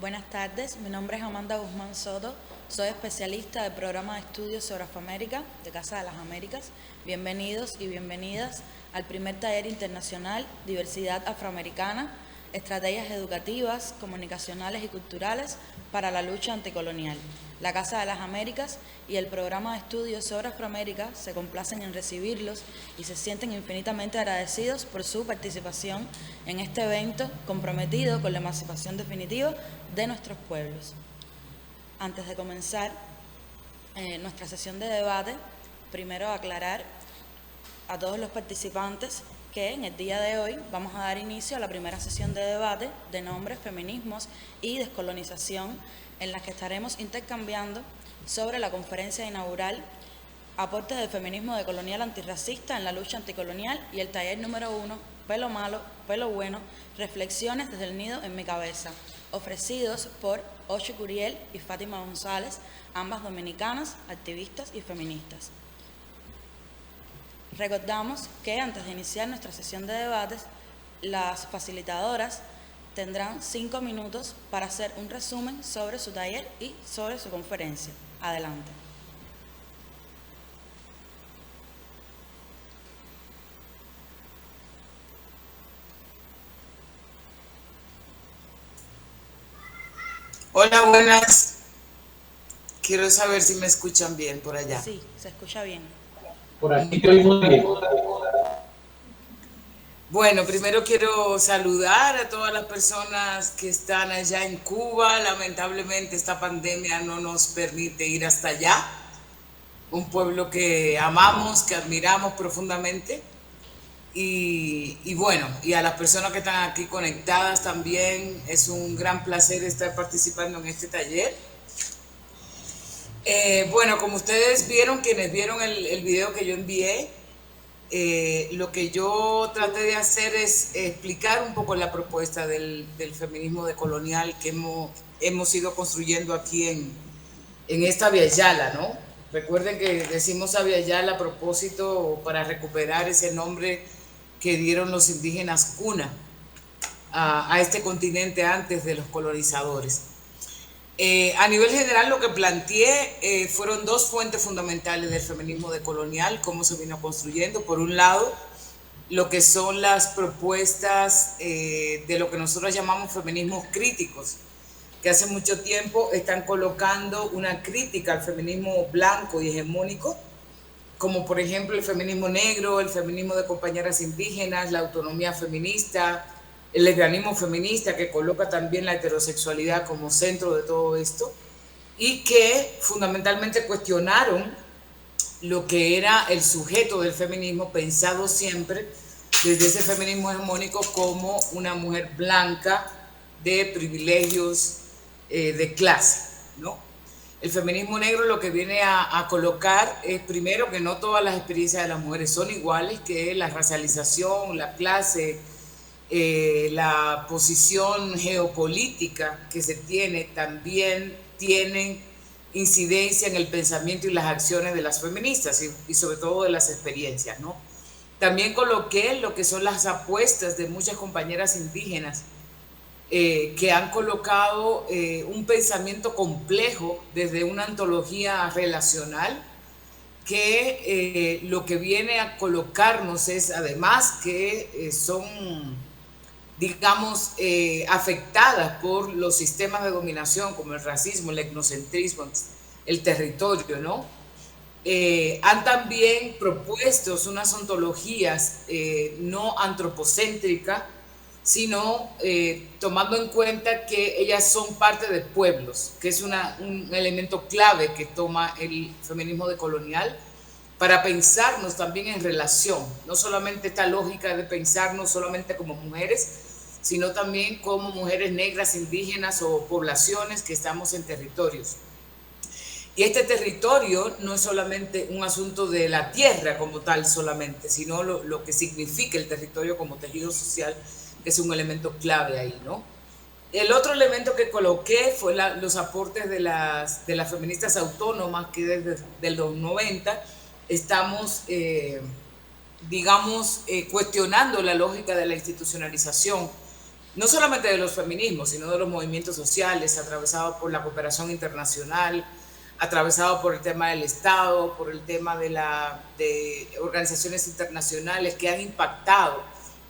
Buenas tardes, mi nombre es Amanda Guzmán Soto, soy especialista del programa de estudios sobre Afroamérica de Casa de las Américas. Bienvenidos y bienvenidas al primer taller internacional Diversidad Afroamericana, Estrategias Educativas, Comunicacionales y Culturales para la Lucha Anticolonial. La Casa de las Américas y el programa de estudios sobre Afroamérica se complacen en recibirlos y se sienten infinitamente agradecidos por su participación en este evento comprometido con la emancipación definitiva de nuestros pueblos. Antes de comenzar nuestra sesión de debate, primero aclarar a todos los participantes que en el día de hoy vamos a dar inicio a la primera sesión de debate de nombres, feminismos y descolonización, en la que estaremos intercambiando sobre la conferencia inaugural Aportes del feminismo decolonial antirracista en la lucha anticolonial y el taller número 1, Pelo malo, pelo bueno, reflexiones desde el nido en mi cabeza, ofrecidos por Ocho Curiel y Fátima González, ambas dominicanas, activistas y feministas. Recordamos que antes de iniciar nuestra sesión de debates, las facilitadoras tendrán 5 minutos para hacer un resumen sobre su taller y sobre su conferencia. Adelante. Hola, buenas. Quiero saber si me escuchan bien por allá. Sí, se escucha bien. Por aquí te oigo bien. Bueno, primero quiero saludar a todas las personas que están allá en Cuba. Lamentablemente esta pandemia no nos permite ir hasta allá. Un pueblo que amamos, que admiramos profundamente. Y bueno, y a las personas que están aquí conectadas también, es un gran placer estar participando en este taller. Bueno, como ustedes vieron, quienes vieron el video que yo envié, lo que yo traté de hacer es explicar un poco la propuesta del feminismo decolonial que hemos ido construyendo aquí en esta Via Yala, ¿no? Recuerden que decimos a Via Yala a propósito para recuperar ese nombre que dieron los indígenas cuna a este continente antes de los colonizadores. A nivel general, lo que planteé fueron dos fuentes fundamentales del feminismo decolonial, cómo se vino construyendo. Por un lado, lo que son las propuestas de lo que nosotros llamamos feminismos críticos, que hace mucho tiempo están colocando una crítica al feminismo blanco y hegemónico, como por ejemplo el feminismo negro, el feminismo de compañeras indígenas, la autonomía feminista, el lesbianismo feminista, que coloca también la heterosexualidad como centro de todo esto, y que fundamentalmente cuestionaron lo que era el sujeto del feminismo, pensado siempre desde ese feminismo hegemónico como una mujer blanca de privilegios de clase, ¿no? El feminismo negro lo que viene a colocar es primero que no todas las experiencias de las mujeres son iguales, que la racialización, la clase, la posición geopolítica que se tiene también tienen incidencia en el pensamiento y las acciones de las feministas y sobre todo de las experiencias, ¿no? También coloqué lo que son las apuestas de muchas compañeras indígenas que han colocado un pensamiento complejo desde una antología relacional que lo que viene a colocarnos es además que son, digamos, afectadas por los sistemas de dominación como el racismo, el etnocentrismo, el territorio, ¿no? Han también propuesto unas ontologías no antropocéntricas, sino tomando en cuenta que ellas son parte de pueblos, que es un elemento clave que toma el feminismo decolonial para pensarnos también en relación, no solamente esta lógica de pensarnos solamente como mujeres, sino también como mujeres negras, indígenas o poblaciones que estamos en territorios. Y este territorio no es solamente un asunto de la tierra como tal solamente, sino lo que significa el territorio como tejido social, que es un elemento clave ahí, ¿no? El otro elemento que coloqué fue los aportes de las feministas autónomas que desde los 90 estamos, digamos, cuestionando la lógica de la institucionalización no solamente de los feminismos, sino de los movimientos sociales, atravesado por la cooperación internacional, atravesado por el tema del Estado, por el tema de organizaciones internacionales que han impactado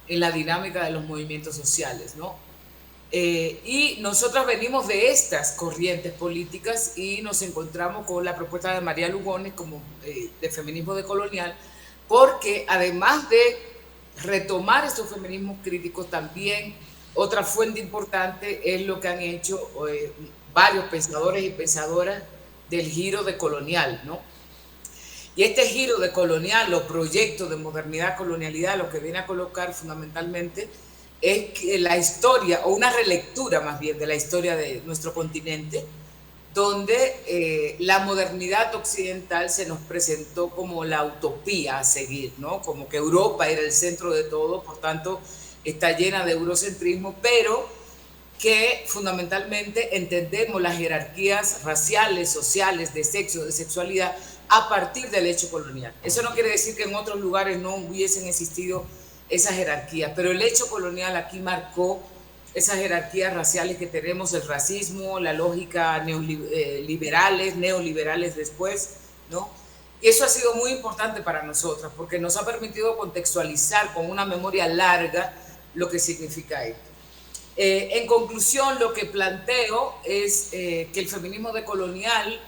en la dinámica de los movimientos sociales, ¿no? Y nosotros venimos de estas corrientes políticas y nos encontramos con la propuesta de María Lugones como de feminismo decolonial, porque además de retomar estos feminismos críticos, también otra fuente importante es lo que han hecho varios pensadores y pensadoras del giro decolonial, ¿no? Y este giro decolonial o proyecto de modernidad, colonialidad, lo que viene a colocar fundamentalmente es que la historia, o una relectura más bien de la historia de nuestro continente, donde la modernidad occidental se nos presentó como la utopía a seguir, ¿no? Como que Europa era el centro de todo, por tanto está llena de eurocentrismo, pero que fundamentalmente entendemos las jerarquías raciales, sociales, de sexo, de sexualidad, a partir del hecho colonial. Eso no quiere decir que en otros lugares no hubiesen existido esas jerarquías, pero el hecho colonial aquí marcó esas jerarquías raciales que tenemos, el racismo, la lógica neoliberales después, ¿no? Y eso ha sido muy importante para nosotras, porque nos ha permitido contextualizar con una memoria larga lo que significa esto. En conclusión, lo que planteo es que el feminismo decolonial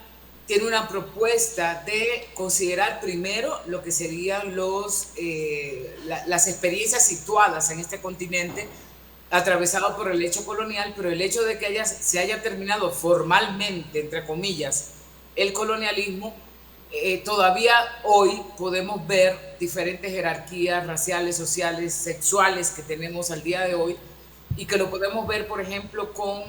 tiene una propuesta de considerar primero lo que serían las experiencias situadas en este continente, atravesado por el hecho colonial, pero el hecho de que se haya terminado formalmente, entre comillas, el colonialismo, todavía hoy podemos ver diferentes jerarquías raciales, sociales, sexuales que tenemos al día de hoy, y que lo podemos ver, por ejemplo, con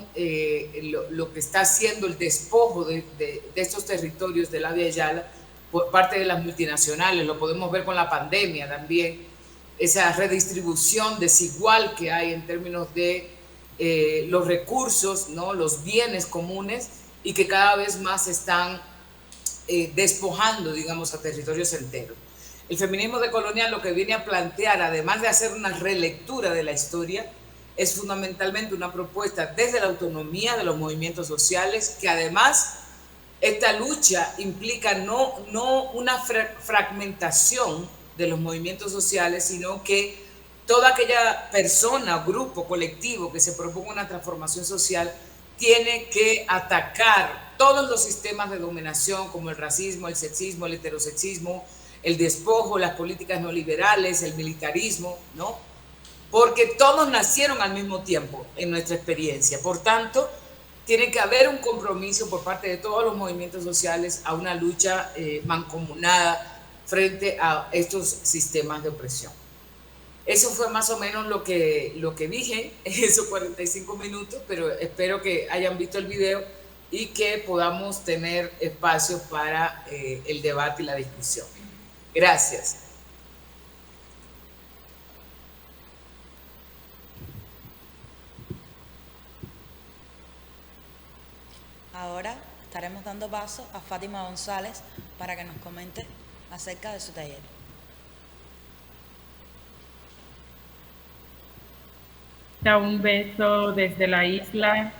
lo que está haciendo el despojo de estos territorios de la Via Yala por parte de las multinacionales. Lo podemos ver con la pandemia también, esa redistribución desigual que hay en términos de los recursos, ¿no? Los bienes comunes, y que cada vez más están despojando, digamos, a territorios enteros. El feminismo decolonial lo que viene a plantear, además de hacer una relectura de la historia, es fundamentalmente una propuesta desde la autonomía de los movimientos sociales, que además esta lucha implica no una fragmentación de los movimientos sociales, sino que toda aquella persona, grupo, colectivo que se proponga una transformación social tiene que atacar todos los sistemas de dominación, como el racismo, el sexismo, el heterosexismo, el despojo, las políticas neoliberales, el militarismo, ¿no? Porque todos nacieron al mismo tiempo en nuestra experiencia. Por tanto, tiene que haber un compromiso por parte de todos los movimientos sociales a una lucha mancomunada frente a estos sistemas de opresión. Eso fue más o menos lo que dije en esos 45 minutos, pero espero que hayan visto el video y que podamos tener espacio para el debate y la discusión. Gracias. Ahora estaremos dando paso a Fátima González para que nos comente acerca de su taller. Un beso desde la isla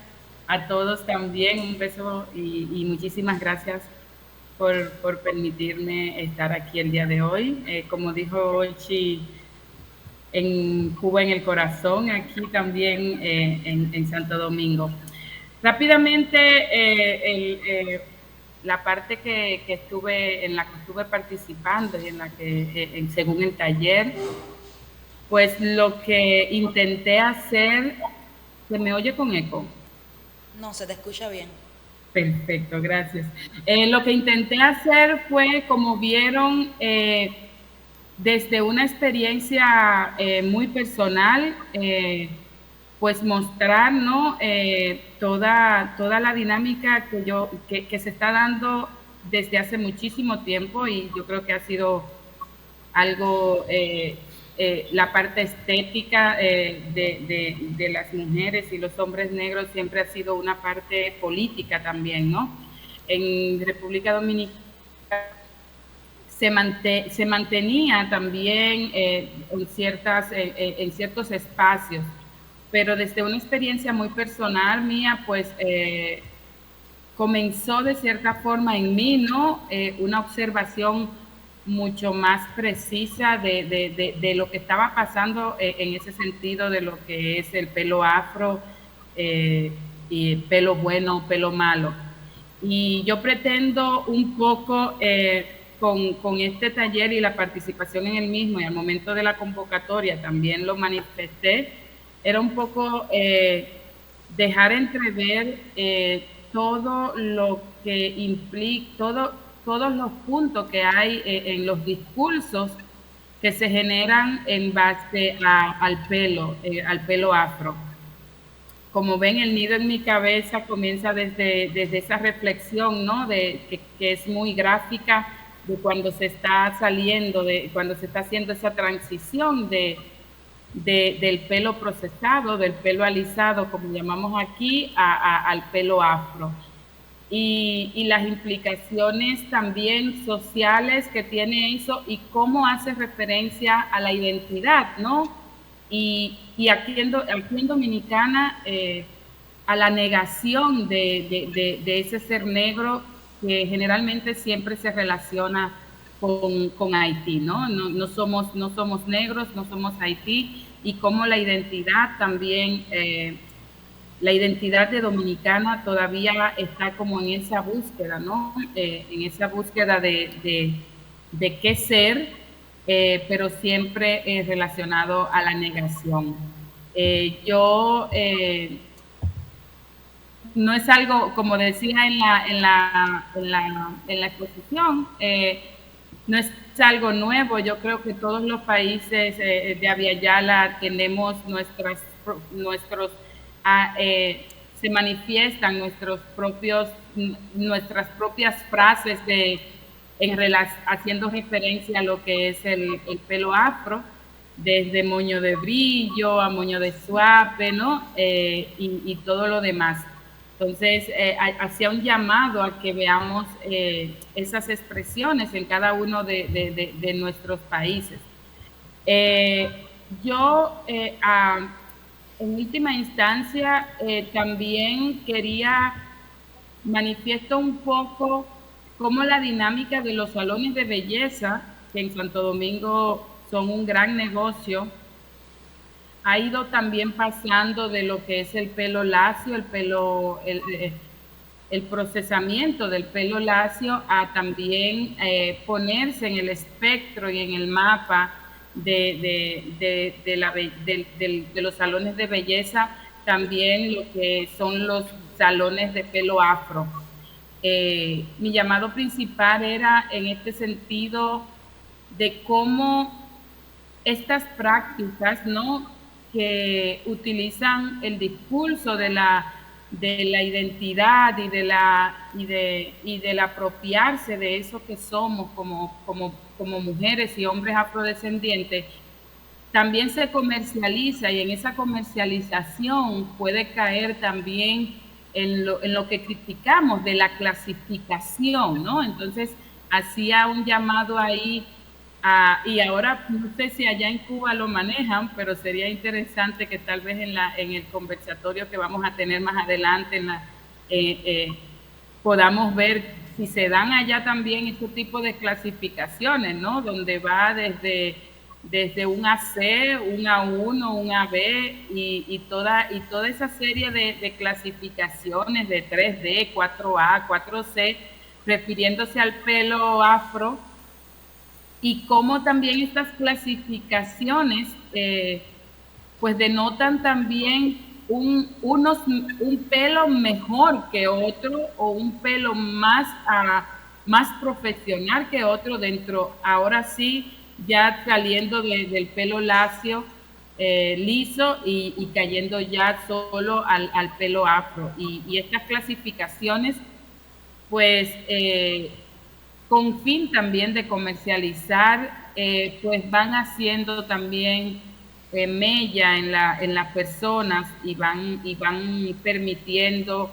a todos también, un beso y muchísimas gracias por permitirme estar aquí el día de hoy. Como dijo Olchi, en Cuba en el corazón, aquí también en Santo Domingo. Rápidamente, la parte en la que estuve participando y en la que, según el taller, pues lo que intenté hacer, ¿se me oye con eco? No, se te escucha bien. Perfecto, gracias. Lo que intenté hacer fue, como vieron, desde una experiencia muy personal, pues mostrar, ¿no? toda la dinámica que se está dando desde hace muchísimo tiempo, y yo creo que ha sido algo, la parte estética de las mujeres y los hombres negros siempre ha sido una parte política también, ¿no? En República Dominicana se mantenía también en ciertos espacios pero desde una experiencia muy personal mía, pues comenzó de cierta forma en mí, ¿no? Una observación mucho más precisa de lo que estaba pasando en ese sentido de lo que es el pelo afro, y pelo bueno, pelo malo. Y yo pretendo un poco con este taller y la participación en el mismo, y al momento de la convocatoria también lo manifesté, era un poco dejar entrever todo lo que implica, todos los puntos que hay en los discursos que se generan en base al pelo afro. Como ven, el nido en mi cabeza comienza desde esa reflexión, ¿no? Que es muy gráfica, de cuando se está saliendo, de cuando se está haciendo esa transición del pelo procesado, del pelo alisado, como llamamos aquí, al pelo afro. Y las implicaciones también sociales que tiene eso y cómo hace referencia a la identidad, ¿no? Y aquí en Dominicana, a la negación de ese ser negro que generalmente siempre se relaciona con Haití, ¿no? No somos negros, no somos Haití, y cómo la identidad también, la identidad de dominicana todavía está como en esa búsqueda, ¿no? En esa búsqueda de qué ser, pero siempre relacionado a la negación. Yo no es algo, como decía en la exposición, no es algo nuevo. Yo creo que todos los países de Abya tenemos nuestros se manifiestan nuestras propias frases haciendo referencia a lo que es el pelo afro, desde moño de brillo a moño de suape, ¿no? Y todo lo demás. Entonces, hacía un llamado a que veamos esas expresiones en cada uno de nuestros países. Yo, en última instancia, también quería manifiesto un poco cómo la dinámica de los salones de belleza, que en Santo Domingo son un gran negocio, ha ido también pasando de lo que es el pelo lacio, el procesamiento del pelo lacio, a también ponerse en el espectro y en el mapa de los salones de belleza, también lo que son los salones de pelo afro. Mi llamado principal era en este sentido de cómo estas prácticas, ¿no?, que utilizan el discurso de la identidad y del apropiarse de eso que somos como mujeres y hombres afrodescendientes, también se comercializa, y en esa comercialización puede caer también en lo que criticamos de la clasificación, ¿no? Entonces, hacía un llamado ahí, y ahora no sé si allá en Cuba lo manejan, pero sería interesante que tal vez en el conversatorio que vamos a tener más adelante podamos ver si se dan allá también este tipo de clasificaciones, ¿no? Donde va desde un AC, un A1, un AB y toda esa serie de clasificaciones de 3D, 4A, 4C, refiriéndose al pelo afro, y cómo también estas clasificaciones pues denotan también un pelo mejor que otro, o un pelo más profesional que otro dentro, ahora sí, ya saliendo del pelo lacio, liso, y cayendo ya solo al pelo afro. Y estas clasificaciones, pues, con fin también de comercializar, pues van haciendo también mella en las personas, y van permitiendo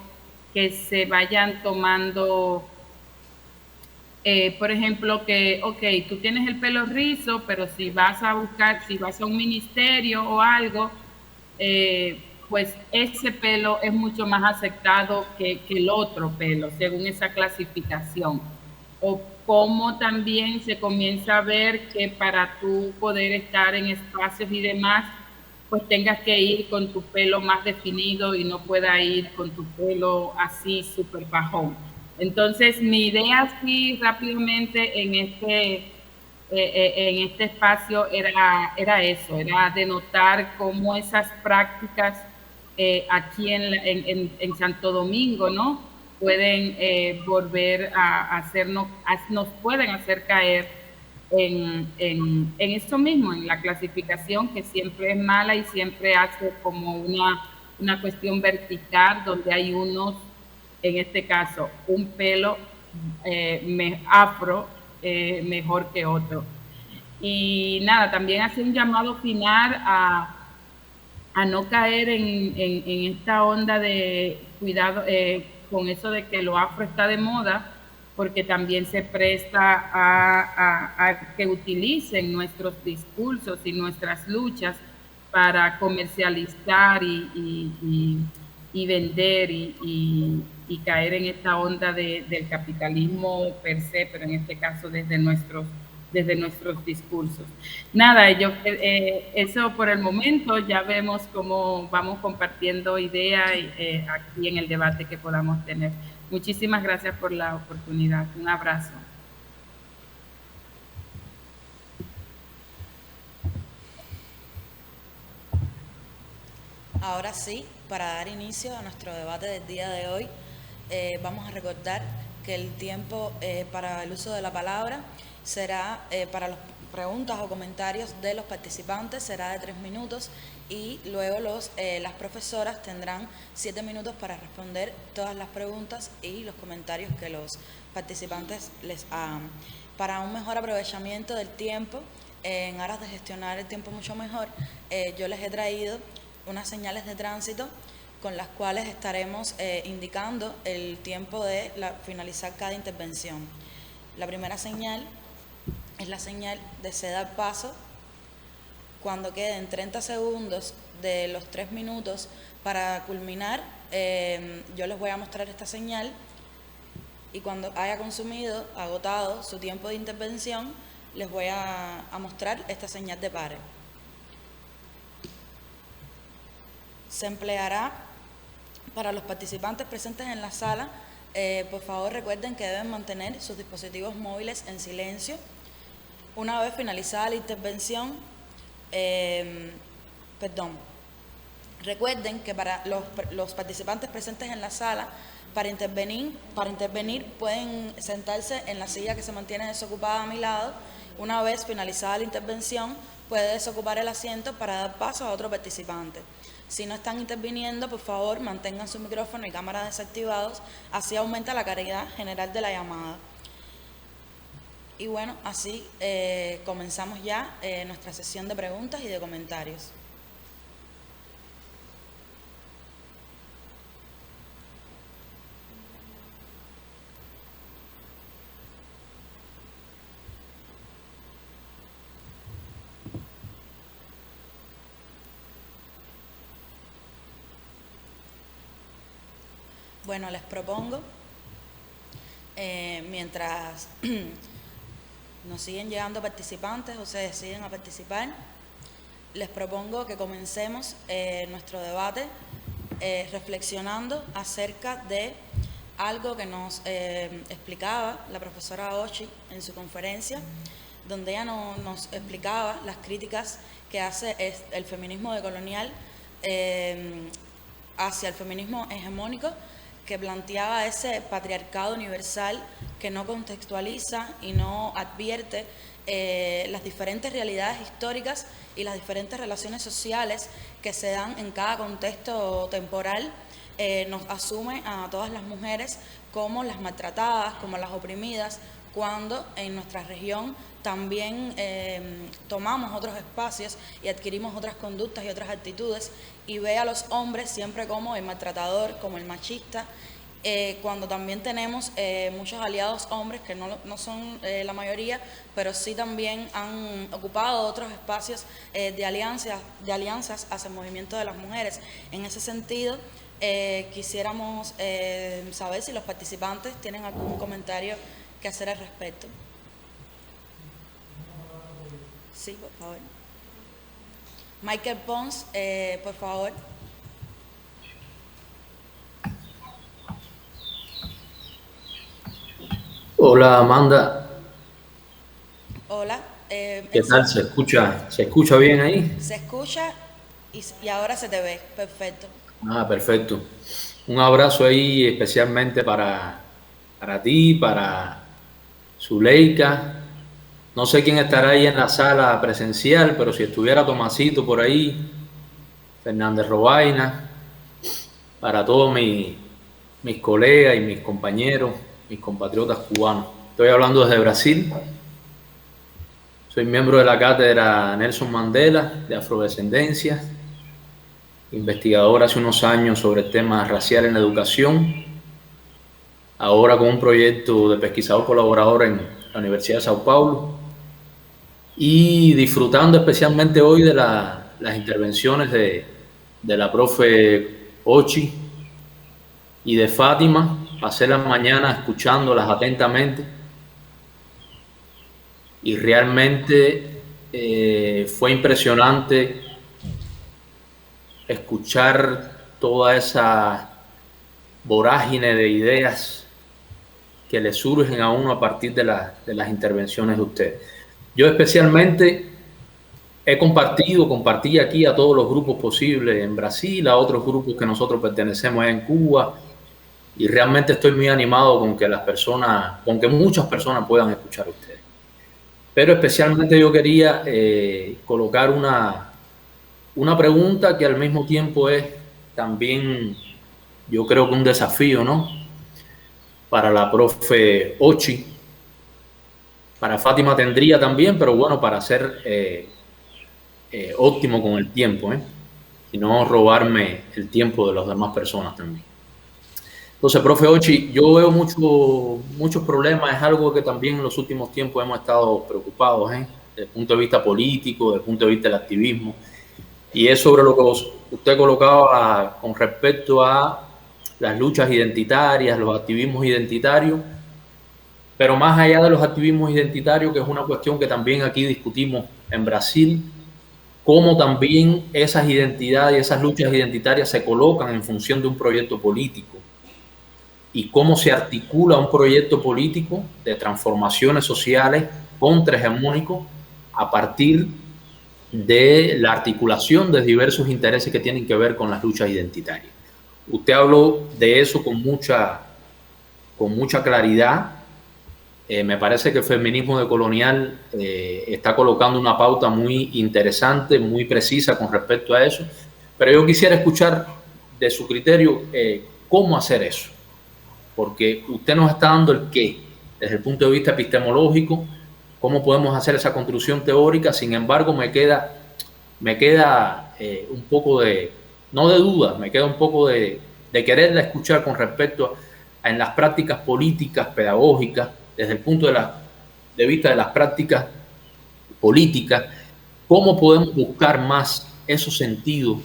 que se vayan tomando, por ejemplo, que, ok, tú tienes el pelo rizo, pero si vas a un ministerio o algo, pues ese pelo es mucho más aceptado que el otro pelo, según esa clasificación. O como también se comienza a ver que para tú poder estar en espacios y demás, pues tengas que ir con tu pelo más definido y no pueda ir con tu pelo así súper bajón. Entonces, mi idea así rápidamente en este espacio era eso, era denotar cómo esas prácticas aquí en Santo Domingo, ¿no? Pueden volver a hacernos, nos pueden hacer caer en esto mismo, en la clasificación que siempre es mala y siempre hace como una cuestión vertical donde hay unos, en este caso, un pelo afro mejor que otro. Y nada, también hace un llamado final a no caer en esta onda de cuidado con eso de que lo afro está de moda, porque también se presta a que utilicen nuestros discursos y nuestras luchas para comercializar y vender y caer en esta onda del capitalismo per se, pero en este caso desde nuestros discursos. Nada, eso por el momento, ya vemos cómo vamos compartiendo ideas aquí en el debate que podamos tener. Muchísimas gracias por la oportunidad. Un abrazo. Ahora sí, para dar inicio a nuestro debate del día de hoy, vamos a recordar que el tiempo para el uso de la palabra será para las preguntas o comentarios de los participantes será de 3 minutos y luego las profesoras tendrán 7 minutos para responder todas las preguntas y los comentarios que los participantes les hagan. Para un mejor aprovechamiento del tiempo, en aras de gestionar el tiempo mucho mejor, yo les he traído unas señales de tránsito con las cuales estaremos indicando el tiempo de finalizar cada intervención. La primera señal es la señal de ceder paso. Cuando queden 30 segundos de los 3 minutos para culminar, yo les voy a mostrar esta señal y cuando haya consumido, agotado su tiempo de intervención, les voy a mostrar esta señal de pare. Se empleará para los participantes presentes en la sala. Por favor, recuerden que deben mantener sus dispositivos móviles en silencio. Una vez finalizada la intervención, recuerden que para los participantes presentes en la sala, para intervenir pueden sentarse en la silla que se mantiene desocupada a mi lado. Una vez finalizada la intervención, puede desocupar el asiento para dar paso a otro participante. Si no están interviniendo, por favor, mantengan su micrófono y cámara desactivados, así aumenta la calidad general de la llamada. Y bueno, así comenzamos ya nuestra sesión de preguntas y de comentarios. Bueno, les propongo, mientras nos siguen llegando participantes o se deciden a participar, les propongo que comencemos nuestro debate reflexionando acerca de algo que nos explicaba la profesora Ochi en su conferencia, donde ella nos explicaba las críticas que hace el feminismo decolonial hacia el feminismo hegemónico, que planteaba ese patriarcado universal que no contextualiza y no advierte las diferentes realidades históricas y las diferentes relaciones sociales que se dan en cada contexto temporal. Nos asume a todas las mujeres como las maltratadas, como las oprimidas, cuando en nuestra región también tomamos otros espacios y adquirimos otras conductas y otras actitudes, y ve a los hombres siempre como el maltratador, como el machista, cuando también tenemos muchos aliados hombres que no son la mayoría, pero sí también han ocupado otros espacios de alianzas hacia el movimiento de las mujeres. En ese sentido, quisiéramos saber si los participantes tienen algún comentario que hacer al respecto. Sí, por favor. Michael Pons, por favor. Hola Amanda, Hola. ¿qué tal? Se escucha bien ahí? Se escucha y ahora se te ve. Perfecto. Ah, perfecto. Un abrazo ahí especialmente para ti, para Zuleika. No sé quién estará ahí en la sala presencial, pero si estuviera Tomasito por ahí, Fernández Robaina, para todos mis colegas y mis compañeros, mis compatriotas cubanos. Estoy hablando desde Brasil. Soy miembro de la cátedra Nelson Mandela de Afrodescendencia, investigador hace unos años sobre temas raciales en la educación, ahora con un proyecto de pesquisador colaborador en la Universidad de Sao Paulo y disfrutando especialmente hoy de las intervenciones de la profe Ochi y de Fátima. Pasé la mañana escuchándolas atentamente y realmente fue impresionante escuchar toda esa vorágine de ideas que le surgen a uno a partir de las intervenciones de ustedes. Yo especialmente compartí aquí a todos los grupos posibles en Brasil, a otros grupos que nosotros pertenecemos en Cuba, y realmente estoy muy animado con que muchas personas puedan escuchar a ustedes. Pero especialmente yo quería colocar una pregunta que al mismo tiempo es también, yo creo que un desafío, ¿no? Para la profe Ochi, para Fátima tendría también, pero bueno, para ser óptimo con el tiempo, y no robarme el tiempo de las demás personas también. Entonces, profe Ochi, yo veo muchos problemas, es algo que también en los últimos tiempos hemos estado preocupados, desde el punto de vista político, desde el punto de vista del activismo, y es sobre lo que usted colocaba con respecto a las luchas identitarias, los activismos identitarios, pero más allá de los activismos identitarios, que es una cuestión que también aquí discutimos en Brasil, cómo también esas identidades, esas luchas identitarias se colocan en función de un proyecto político y cómo se articula un proyecto político de transformaciones sociales contrahegemónicos a partir de la articulación de diversos intereses que tienen que ver con las luchas identitarias. Usted habló de eso con mucha claridad. Me parece que el feminismo decolonial está colocando una pauta muy interesante, muy precisa con respecto a eso, pero yo quisiera escuchar de su criterio cómo hacer eso, porque usted nos está dando el qué, desde el punto de vista epistemológico, cómo podemos hacer esa construcción teórica. Sin embargo, me queda un poco no de duda, me queda un poco de quererla escuchar con respecto a en las prácticas políticas, pedagógicas, desde el punto de vista de las prácticas políticas, cómo podemos buscar más esos sentidos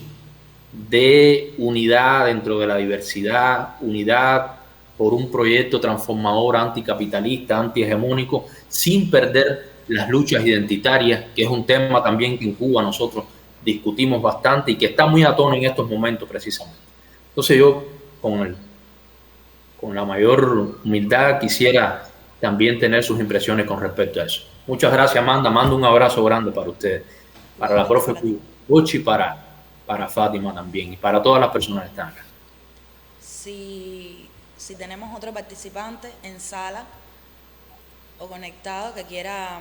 de unidad dentro de la diversidad, unidad por un proyecto transformador anticapitalista, antihegemónico, sin perder las luchas identitarias, que es un tema también que en Cuba nosotros discutimos bastante y que está muy a tono en estos momentos precisamente. Entonces yo, con la mayor humildad, quisiera también tener sus impresiones con respecto a eso. Muchas gracias, Amanda. Mando un abrazo grande para ustedes, para la profe Ochi, para Fátima también y para todas las personas que están acá. Si tenemos otro participante en sala o conectado que quiera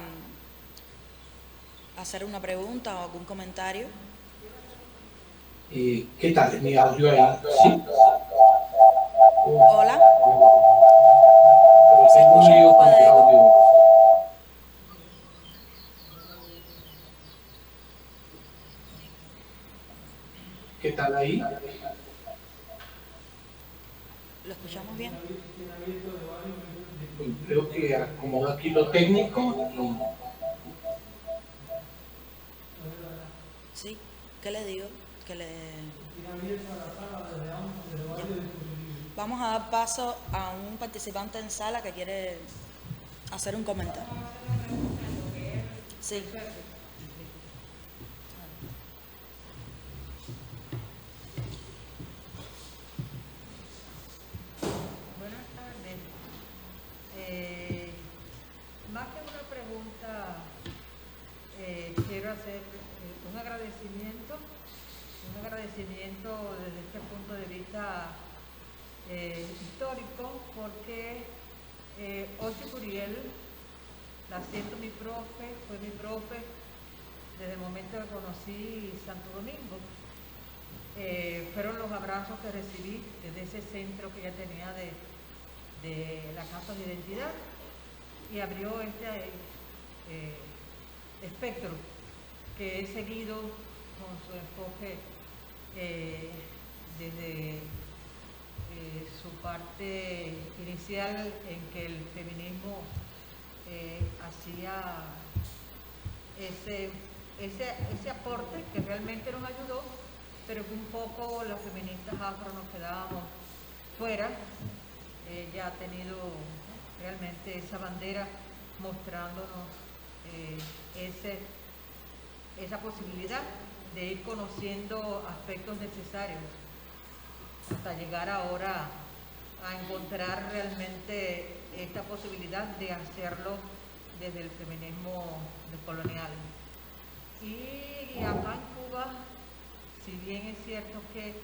hacer una pregunta o algún comentario. ¿Qué tal? ¿Mi audio ahí? ¿Sí? Hola. ¿Se escucha un poco de eco? ¿Qué tal ahí? ¿Lo escuchamos bien? que acomodo aquí lo técnico. Sí, ¿qué le digo? Que le... Vamos a dar paso a un participante en sala que quiere hacer un comentario. Sí. Buenas tardes. Más que una pregunta, quiero hacer un agradecimiento desde este punto de vista histórico, porque Ochi Curiel, la siento mi profe, fue mi profe desde el momento que conocí Santo Domingo. Fueron los abrazos que recibí desde ese centro que ella tenía de la Casa de Identidad, y abrió este espectro que he seguido con su enfoque desde su parte inicial, en que el feminismo hacía ese aporte que realmente nos ayudó, pero que un poco las feministas afro nos quedábamos fuera. Ella ha tenido realmente esa bandera mostrándonos esa posibilidad de ir conociendo aspectos necesarios hasta llegar ahora a encontrar realmente esta posibilidad de hacerlo desde el feminismo decolonial. Y acá en Cuba, si bien es cierto que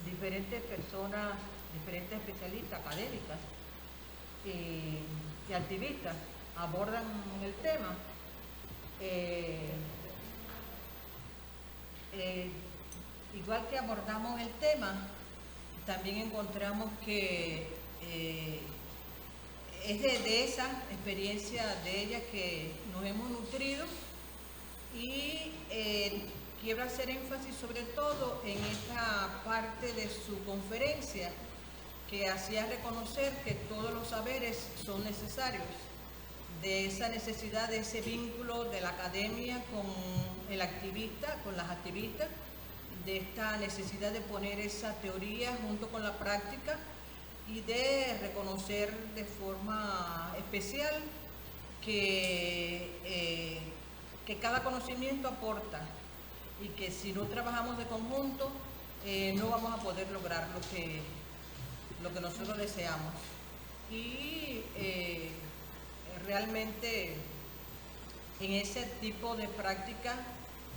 diferentes personas, diferentes especialistas académicas y activistas abordan el tema, igual que abordamos el tema, también encontramos que es de esa experiencia de ella que nos hemos nutrido, y quiero hacer énfasis sobre todo en esta parte de su conferencia, que hacía reconocer que todos los saberes son necesarios, de esa necesidad, de ese vínculo de la academia con el activista, con las activistas, de esta necesidad de poner esa teoría junto con la práctica y de reconocer de forma especial que cada conocimiento aporta, y que si no trabajamos de conjunto no vamos a poder lograr lo que nosotros deseamos. Y realmente en ese tipo de práctica,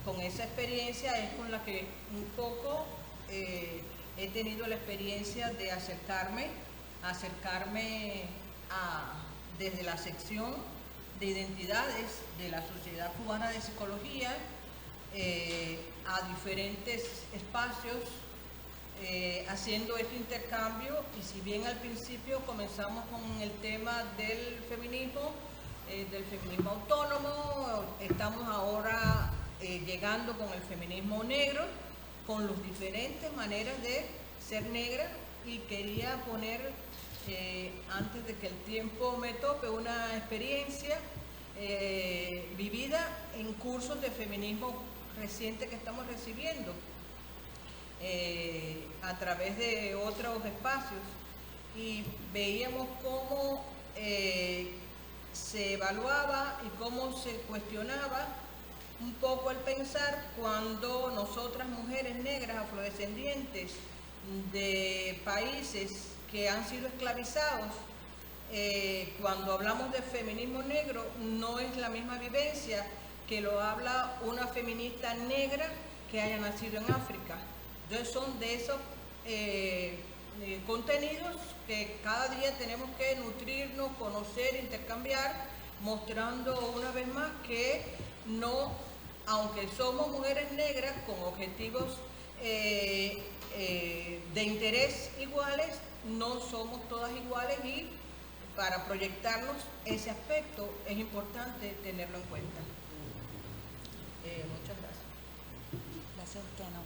con esa experiencia, es con la que un poco he tenido la experiencia de acercarme desde la sección de identidades de la Sociedad Cubana de Psicología a diferentes espacios, haciendo este intercambio. Y si bien al principio comenzamos con el tema del feminismo autónomo, estamos ahora llegando con el feminismo negro, con las diferentes maneras de ser negra, y quería poner, antes de que el tiempo me tope, una experiencia vivida en cursos de feminismo reciente que estamos recibiendo a través de otros espacios, y veíamos cómo se evaluaba y cómo se cuestionaba un poco el pensar cuando nosotras, mujeres negras afrodescendientes de países que han sido esclavizados, cuando hablamos de feminismo negro, no es la misma vivencia que lo habla una feminista negra que haya nacido en África. Entonces son de esos contenidos que cada día tenemos que nutrirnos, conocer, intercambiar, mostrando una vez más que no, aunque somos mujeres negras con objetivos de interés iguales, no somos todas iguales, y para proyectarnos ese aspecto es importante tenerlo en cuenta. Muchas gracias. Gracias a usted, no.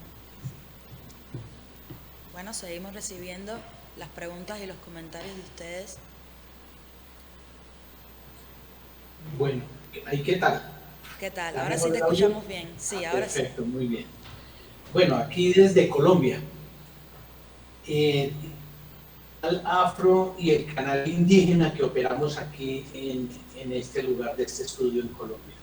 Bueno, seguimos recibiendo las preguntas y los comentarios de ustedes Bueno, ¿ahí qué tal? ¿Qué tal? ¿Está Ahora sí mejor te el audio? escuchamos bien. Sí, ahora sí. Perfecto, muy bien. Bueno, aquí desde Colombia, el canal Afro y el canal indígena que operamos aquí en este lugar de este estudio en Colombia.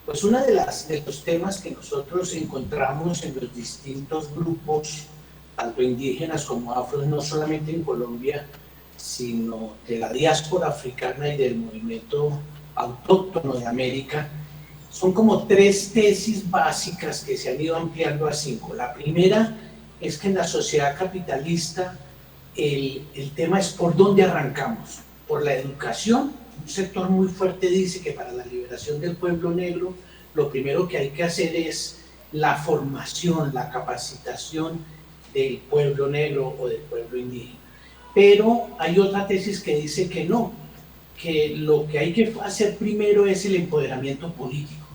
Pues uno de los temas que nosotros encontramos en los distintos grupos, tanto indígenas como afros, no solamente en Colombia, sino de la diáspora africana y del movimiento autóctono de América, son como 3 tesis básicas que se han ido ampliando a 5. La primera es que en la sociedad capitalista el tema es por dónde arrancamos. Por la educación, un sector muy fuerte dice que para la liberación del pueblo negro, lo primero que hay que hacer es la formación, la capacitación del pueblo negro o del pueblo indígena. Pero hay otra tesis que dice que no, que lo que hay que hacer primero es el empoderamiento político,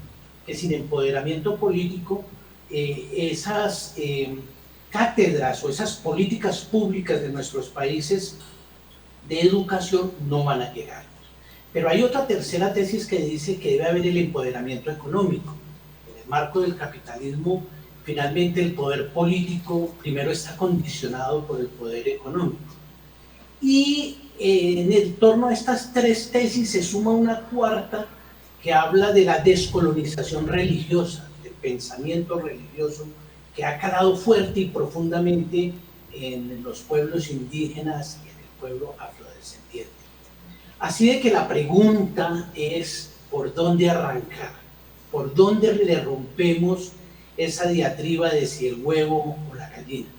que sin empoderamiento político esas cátedras o esas políticas públicas de nuestros países de educación no van a llegar. Pero hay otra tercera tesis que dice que debe haber el empoderamiento económico. En el marco del capitalismo, finalmente el poder político primero está condicionado por el poder económico. Y en el torno a estas 3 tesis se suma una cuarta que habla de la descolonización religiosa, del pensamiento religioso que ha calado fuerte y profundamente en los pueblos indígenas y en el pueblo afrodescendiente. Así de que la pregunta es ¿por dónde arrancar? ¿Por dónde le rompemos esa diatriba de si el huevo o la gallina?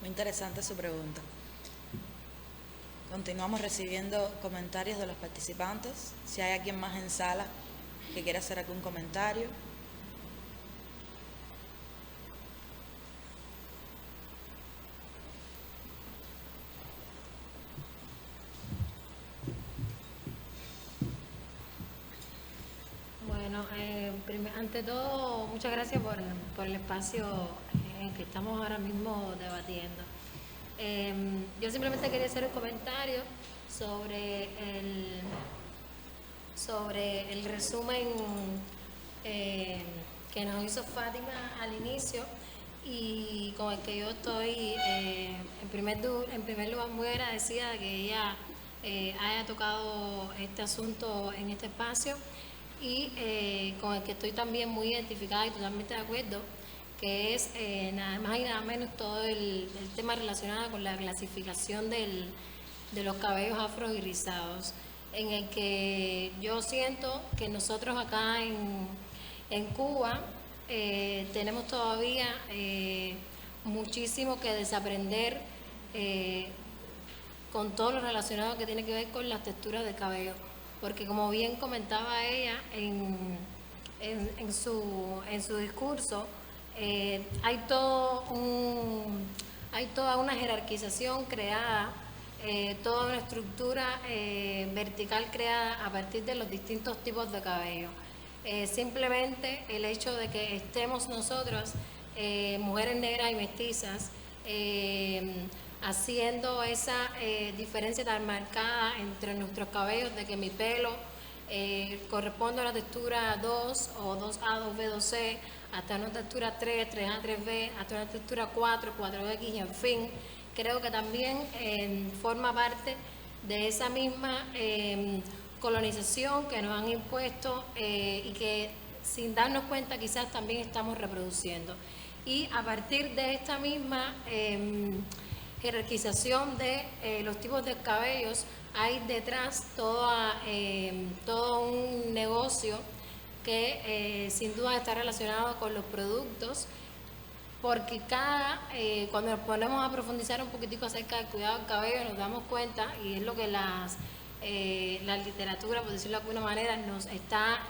Muy interesante su pregunta. Continuamos recibiendo comentarios de los participantes. Si hay alguien más en sala que quiera hacer algún comentario. Bueno, ante todo, muchas gracias por el espacio en el que estamos ahora mismo debatiendo. Yo simplemente quería hacer un comentario sobre el resumen que nos hizo Fátima al inicio y con el que yo estoy en primer lugar muy agradecida de que ella haya tocado este asunto en este espacio y con el que estoy también muy identificada y totalmente de acuerdo, que es nada más y nada menos todo el tema relacionado con la clasificación de los cabellos afro y rizados, en el que yo siento que nosotros acá en Cuba tenemos todavía muchísimo que desaprender con todo lo relacionado que tiene que ver con las texturas de cabello, porque como bien comentaba ella en su discurso, hay toda una jerarquización creada, toda una estructura vertical creada a partir de los distintos tipos de cabello. Simplemente el hecho de que estemos nosotras, mujeres negras y mestizas, haciendo esa diferencia tan marcada entre nuestros cabellos, de que mi pelo corresponde a una textura 2 o 2A, 2B, 2C, hasta una textura 3, 3A, 3B, hasta una textura 4, 4X y en fin, creo que también forma parte de esa misma colonización que nos han impuesto y que sin darnos cuenta quizás también estamos reproduciendo. Y a partir de esta misma jerarquización de los tipos de cabellos, hay detrás todo un negocio que sin duda está relacionado con los productos, porque cuando nos ponemos a profundizar un poquitico acerca del cuidado del cabello, nos damos cuenta, y es lo que la literatura, por decirlo de alguna manera, nos está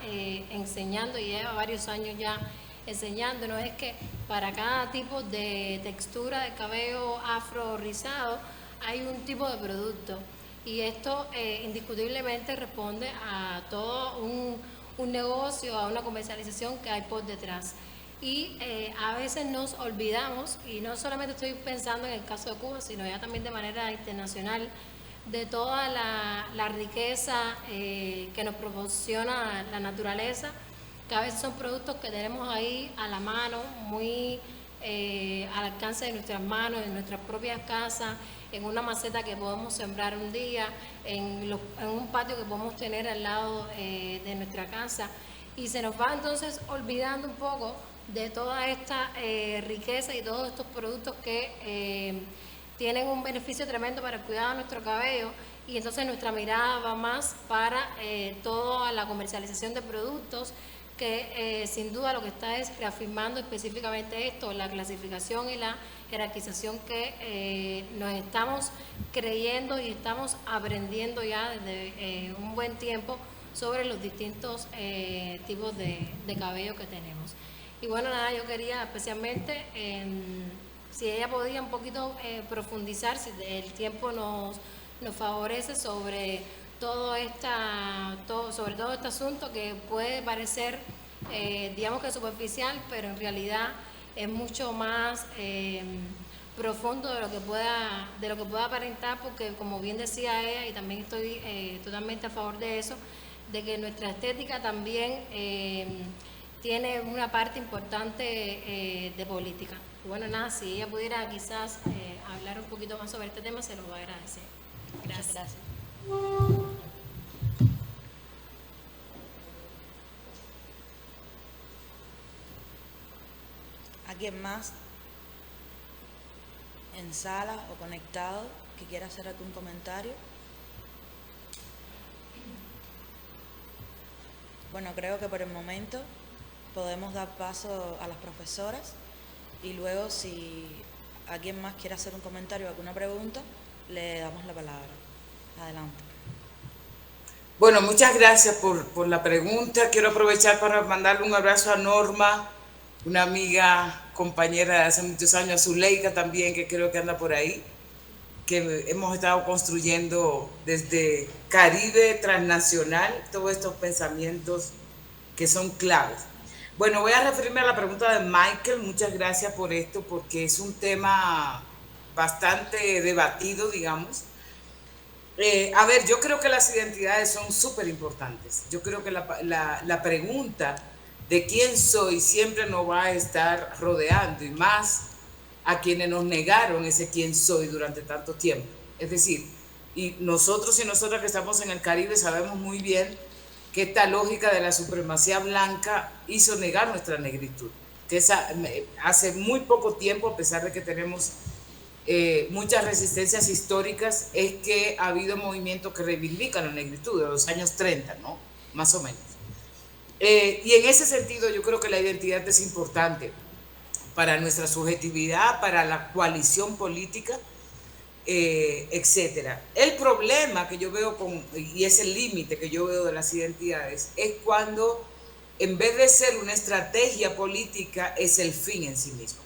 enseñando y lleva varios años ya enseñándonos, es que para cada tipo de textura de cabello afro rizado hay un tipo de producto, y esto indiscutiblemente responde a todo un negocio, a una comercialización que hay por detrás. Y a veces nos olvidamos, y no solamente estoy pensando en el caso de Cuba, sino ya también de manera internacional, de toda la riqueza que nos proporciona la naturaleza, que a veces son productos que tenemos ahí a la mano, muy al alcance de nuestras manos, en nuestras propias casas, en una maceta que podemos sembrar un día, en un patio que podemos tener al lado de nuestra casa, y se nos va entonces olvidando un poco de toda esta riqueza y todos estos productos que tienen un beneficio tremendo para el cuidado de nuestro cabello, y entonces nuestra mirada va más para toda la comercialización de productos que sin duda lo que está es reafirmando específicamente esto, la clasificación y la jerarquización que nos estamos creyendo y estamos aprendiendo ya desde un buen tiempo sobre los distintos tipos de cabello que tenemos. Y bueno, nada, yo quería especialmente, si ella podía un poquito profundizar, si el tiempo nos favorece sobre sobre todo este asunto que puede parecer, digamos que superficial, pero en realidad es mucho más profundo de lo que pueda aparentar, porque como bien decía ella, y también estoy totalmente a favor de eso, de que nuestra estética también tiene una parte importante de política. Bueno, nada, si ella pudiera quizás hablar un poquito más sobre este tema, se lo voy a agradecer. Gracias. Muchas gracias. ¿Alguien más en sala o conectado que quiera hacer algún comentario? Bueno, creo que por el momento podemos dar paso a las profesoras y luego si alguien más quiere hacer un comentario o alguna pregunta, le damos la palabra. Adelante. Bueno, muchas gracias por la pregunta. Quiero aprovechar para mandarle un abrazo a Norma, una amiga, compañera de hace muchos años, a Zuleika también, que creo que anda por ahí, que hemos estado construyendo desde Caribe transnacional todos estos pensamientos que son claves. Bueno, voy a referirme a la pregunta de Michael. Muchas gracias por esto, porque es un tema bastante debatido, digamos. A ver, yo creo que las identidades son súper importantes. Yo creo que la pregunta de quién soy siempre nos va a estar rodeando, y más a quienes nos negaron ese quién soy durante tanto tiempo. Es decir, y nosotros y nosotras que estamos en el Caribe sabemos muy bien que esta lógica de la supremacía blanca hizo negar nuestra negritud. Que hace muy poco tiempo, a pesar de que tenemos muchas resistencias históricas, es que ha habido movimientos que reivindican la negritud de los años 30, ¿no? Más o menos. Y en ese sentido yo creo que la identidad es importante para nuestra subjetividad, para la coalición política, etcétera. El problema que yo veo y es el límite que yo veo de las identidades, es cuando en vez de ser una estrategia política es el fin en sí mismo.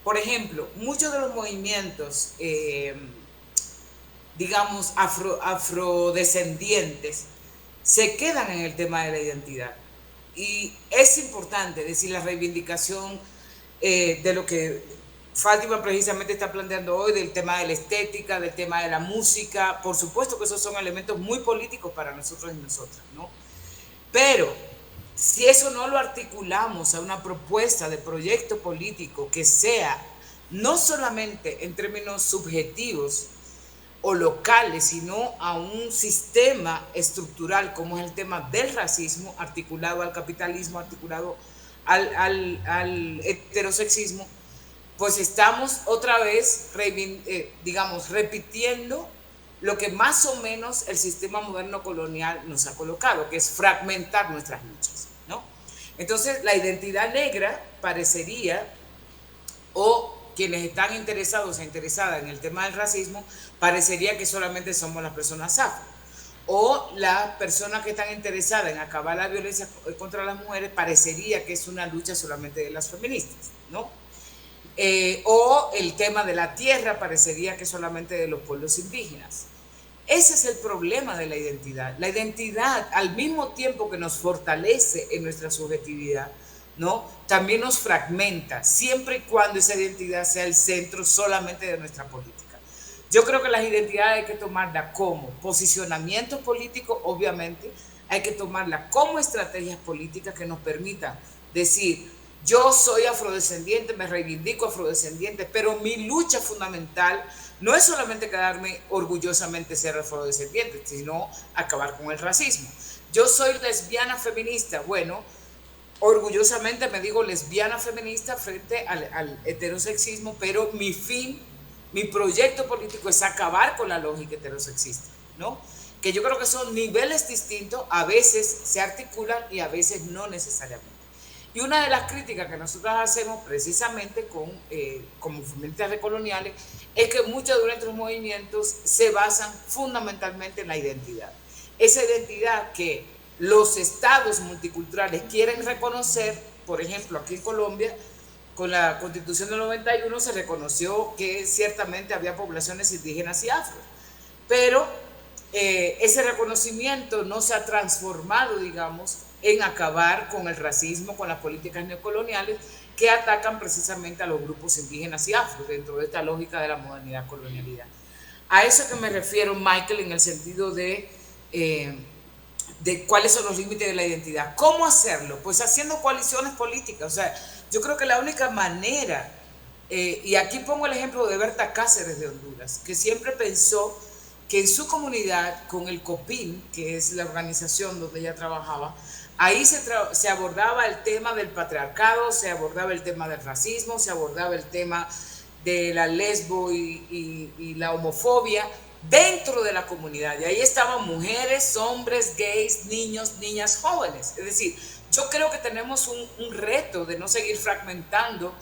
Por ejemplo, muchos de los movimientos, digamos, afrodescendientes, se quedan en el tema de la identidad. Y es importante decir la reivindicación de lo que Fátima precisamente está planteando hoy, del tema de la estética, del tema de la música. Por supuesto que esos son elementos muy políticos para nosotros y nosotras, ¿no? Pero si eso no lo articulamos a una propuesta de proyecto político que sea no solamente en términos subjetivos o locales, sino a un sistema estructural como es el tema del racismo, articulado al capitalismo, articulado al heterosexismo, pues estamos otra vez, digamos, repitiendo lo que más o menos el sistema moderno colonial nos ha colocado, que es fragmentar nuestras luchas, ¿no? Entonces, la identidad negra parecería, o quienes están interesados e interesadas en el tema del racismo, parecería que solamente somos las personas afro. O las personas que están interesadas en acabar la violencia contra las mujeres, parecería que es una lucha solamente de las feministas, ¿no? O el tema de la tierra parecería que solamente de los pueblos indígenas. Ese es el problema de la identidad. La identidad, al mismo tiempo que nos fortalece en nuestra subjetividad, ¿no?, también nos fragmenta, siempre y cuando esa identidad sea el centro solamente de nuestra política. Yo creo que las identidades hay que tomarlas como posicionamientos políticos, obviamente, hay que tomarlas como estrategias políticas que nos permitan decir, yo soy afrodescendiente, me reivindico afrodescendiente, pero mi lucha fundamental no es solamente quedarme orgullosamente ser afrodescendiente, sino acabar con el racismo. Yo soy lesbiana feminista, bueno, orgullosamente me digo lesbiana feminista frente al heterosexismo, pero mi fin, mi proyecto político es acabar con la lógica heterosexista, ¿no? Que yo creo que son niveles distintos, a veces se articulan y a veces no necesariamente. Y una de las críticas que nosotros hacemos precisamente como feministas decoloniales es que muchos de nuestros movimientos se basan fundamentalmente en la identidad. Esa identidad que los estados multiculturales quieren reconocer, por ejemplo, aquí en Colombia, con la Constitución del 91 se reconoció que ciertamente había poblaciones indígenas y afro, pero ese reconocimiento no se ha transformado, digamos, en acabar con el racismo, con las políticas neocoloniales que atacan precisamente a los grupos indígenas y afro dentro de esta lógica de la modernidad colonialidad. A eso que me refiero, Michael, en el sentido de cuáles son los límites de la identidad. ¿Cómo hacerlo? Pues haciendo coaliciones políticas. O sea, yo creo que la única manera, y aquí pongo el ejemplo de Berta Cáceres de Honduras, que siempre pensó que en su comunidad, con el COPIN, que es la organización donde ella trabajaba, ahí se abordaba el tema del patriarcado, se abordaba el tema del racismo, se abordaba el tema de la lesbo y la homofobia dentro de la comunidad. Y ahí estaban mujeres, hombres, gays, niños, niñas, jóvenes. Es decir, yo creo que tenemos un reto de no seguir fragmentando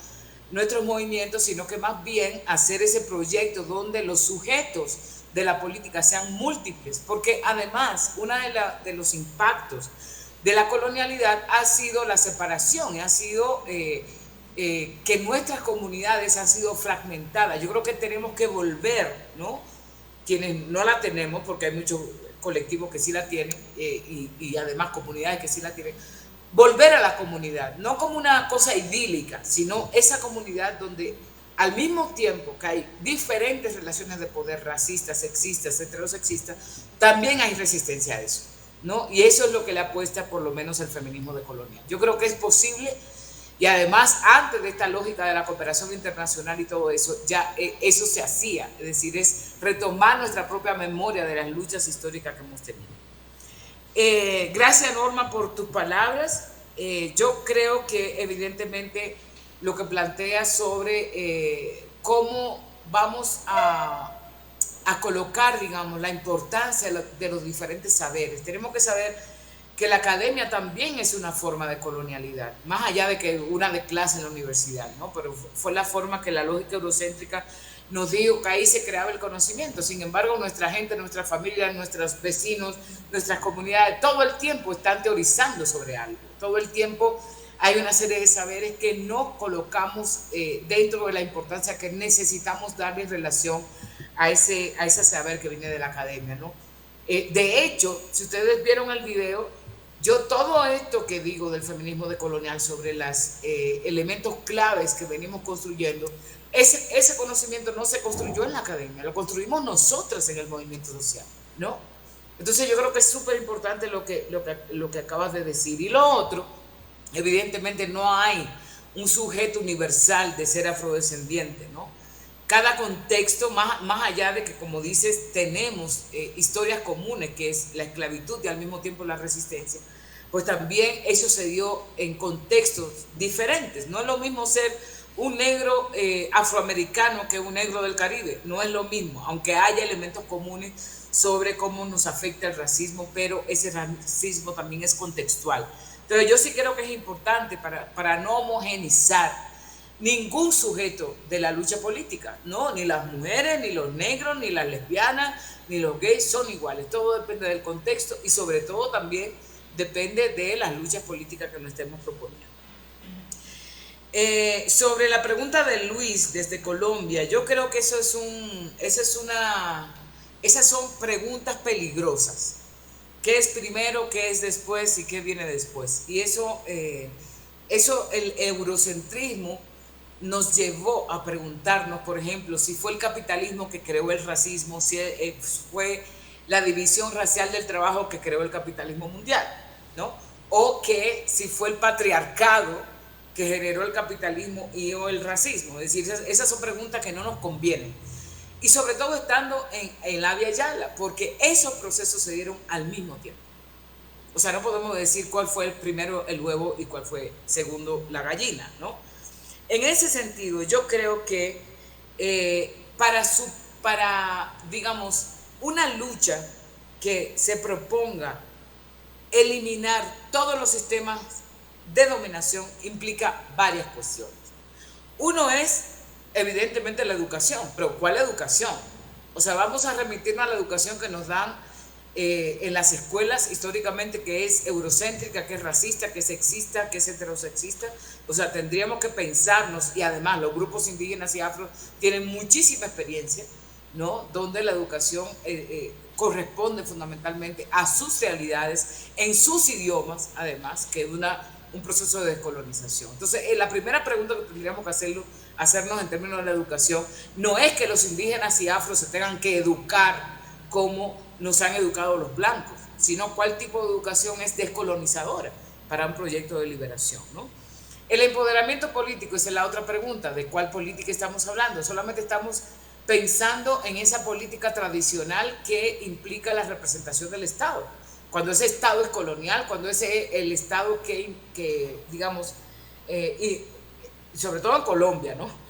nuestros movimientos, sino que más bien hacer ese proyecto donde los sujetos de la política sean múltiples, porque además uno de los impactos de la colonialidad ha sido la separación, ha sido que nuestras comunidades han sido fragmentadas. Yo creo que tenemos que volver, ¿no? Quienes no la tenemos, porque hay muchos colectivos que sí la tienen y además comunidades que sí la tienen, volver a la comunidad, no como una cosa idílica, sino esa comunidad donde al mismo tiempo que hay diferentes relaciones de poder racistas, sexistas, heterosexistas, también hay resistencia a eso, ¿no? Y eso es lo que le apuesta por lo menos el feminismo decolonial. Yo creo que es posible y además antes de esta lógica de la cooperación internacional y todo eso, ya eso se hacía, es decir, es retomar nuestra propia memoria de las luchas históricas que hemos tenido. Gracias, Norma, por tus palabras. Yo creo que evidentemente lo que plantea sobre cómo vamos a colocar, digamos, la importancia de los diferentes saberes. Tenemos que saber que la academia también es una forma de colonialidad, más allá de que una de clase en la universidad, ¿no? Pero fue la forma que la lógica eurocéntrica nos dijo que ahí se creaba el conocimiento. Sin embargo, nuestra gente, nuestra familia, nuestros vecinos, nuestras comunidades, todo el tiempo están teorizando sobre algo. Todo el tiempo hay una serie de saberes que no colocamos dentro de la importancia que necesitamos darle en relación a ese saber que viene de la academia, ¿no? De hecho, si ustedes vieron el video, yo todo esto que digo del feminismo decolonial sobre los elementos claves que venimos construyendo, ese conocimiento no se construyó en la academia, lo construimos nosotros en el movimiento social, ¿no? Entonces yo creo que es súper importante lo que acabas de decir. Y lo otro, evidentemente no hay un sujeto universal de ser afrodescendiente, ¿no? Cada contexto, más allá de que, como dices, tenemos historias comunes, que es la esclavitud y al mismo tiempo la resistencia, pues también eso se dio en contextos diferentes. No es lo mismo ser un negro afroamericano que un negro del Caribe, no es lo mismo, aunque haya elementos comunes sobre cómo nos afecta el racismo, pero ese racismo también es contextual. Entonces yo sí creo que es importante para no homogenizar ningún sujeto de la lucha política, ¿no? Ni las mujeres, ni los negros, ni las lesbianas, ni los gays son iguales. Todo depende del contexto y sobre todo también depende de las luchas políticas que nos estemos proponiendo. Sobre la pregunta de Luis desde Colombia, yo creo que esas son preguntas peligrosas. ¿Qué es primero, qué es después y qué viene después? Y eso el eurocentrismo nos llevó a preguntarnos, por ejemplo, si fue el capitalismo que creó el racismo, si fue la división racial del trabajo que creó el capitalismo mundial, ¿no? O que si fue el patriarcado que generó el capitalismo y o el racismo. Es decir, esas son preguntas que no nos convienen. Y sobre todo estando en la Via Yala, porque esos procesos se dieron al mismo tiempo. O sea, no podemos decir cuál fue el primero el huevo y cuál fue segundo la gallina, ¿no? En ese sentido, yo creo que para, digamos, una lucha que se proponga eliminar todos los sistemas de dominación implica varias cuestiones. Uno es, evidentemente, la educación, pero ¿cuál educación? O sea, vamos a remitirnos a la educación que nos dan en las escuelas históricamente, que es eurocéntrica, que es racista, que es sexista, que es heterosexista. O sea, tendríamos que pensarnos, y además los grupos indígenas y afro tienen muchísima experiencia, ¿no? Donde la educación corresponde fundamentalmente a sus realidades, en sus idiomas, además, que es un proceso de descolonización. Entonces, la primera pregunta que tendríamos que hacernos en términos de la educación no es que los indígenas y afros se tengan que educar como nos han educado los blancos, sino cuál tipo de educación es descolonizadora para un proyecto de liberación, ¿no? El empoderamiento político, esa es la otra pregunta, ¿de cuál política estamos hablando? Solamente estamos pensando en esa política tradicional que implica la representación del Estado. Cuando ese Estado es colonial, cuando es el Estado que digamos, y sobre todo en Colombia, ¿no?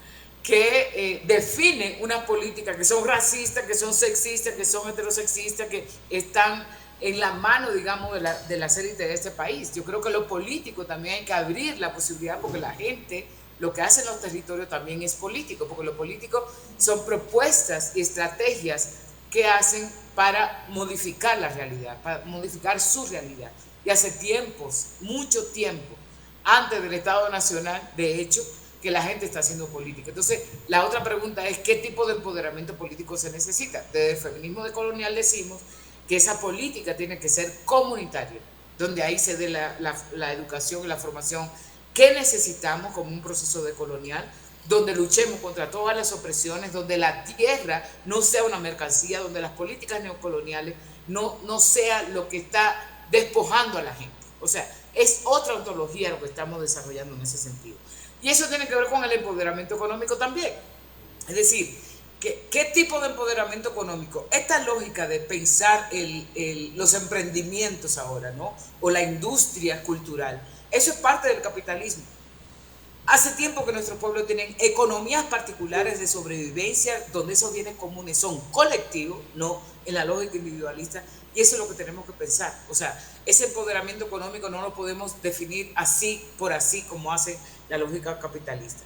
Que define una política que son racistas, que son sexistas, que son heterosexistas, que están en la mano, digamos, de las élites de este país. Yo creo que lo político también hay que abrir la posibilidad, porque la gente, lo que hace en los territorios también es político, porque lo político son propuestas y estrategias que hacen para modificar la realidad, para modificar su realidad. Y hace tiempos, mucho tiempo, antes del Estado Nacional, de hecho, que la gente está haciendo política. Entonces, la otra pregunta es, ¿qué tipo de empoderamiento político se necesita? Desde el feminismo decolonial decimos que esa política tiene que ser comunitaria, donde ahí se dé la educación y la formación que necesitamos como un proceso decolonial, donde luchemos contra todas las opresiones, donde la tierra no sea una mercancía, donde las políticas neocoloniales no sea lo que está despojando a la gente. O sea, es otra ontología lo que estamos desarrollando en ese sentido. Y eso tiene que ver con el empoderamiento económico también. Es decir, ¿qué tipo de empoderamiento económico? Esta lógica de pensar los emprendimientos ahora, ¿no? O la industria cultural, eso es parte del capitalismo. Hace tiempo que nuestros pueblos tienen economías particulares de sobrevivencia, donde esos bienes comunes son colectivos, no en la lógica individualista, y eso es lo que tenemos que pensar. O sea, ese empoderamiento económico no lo podemos definir así por así como hace la lógica capitalista.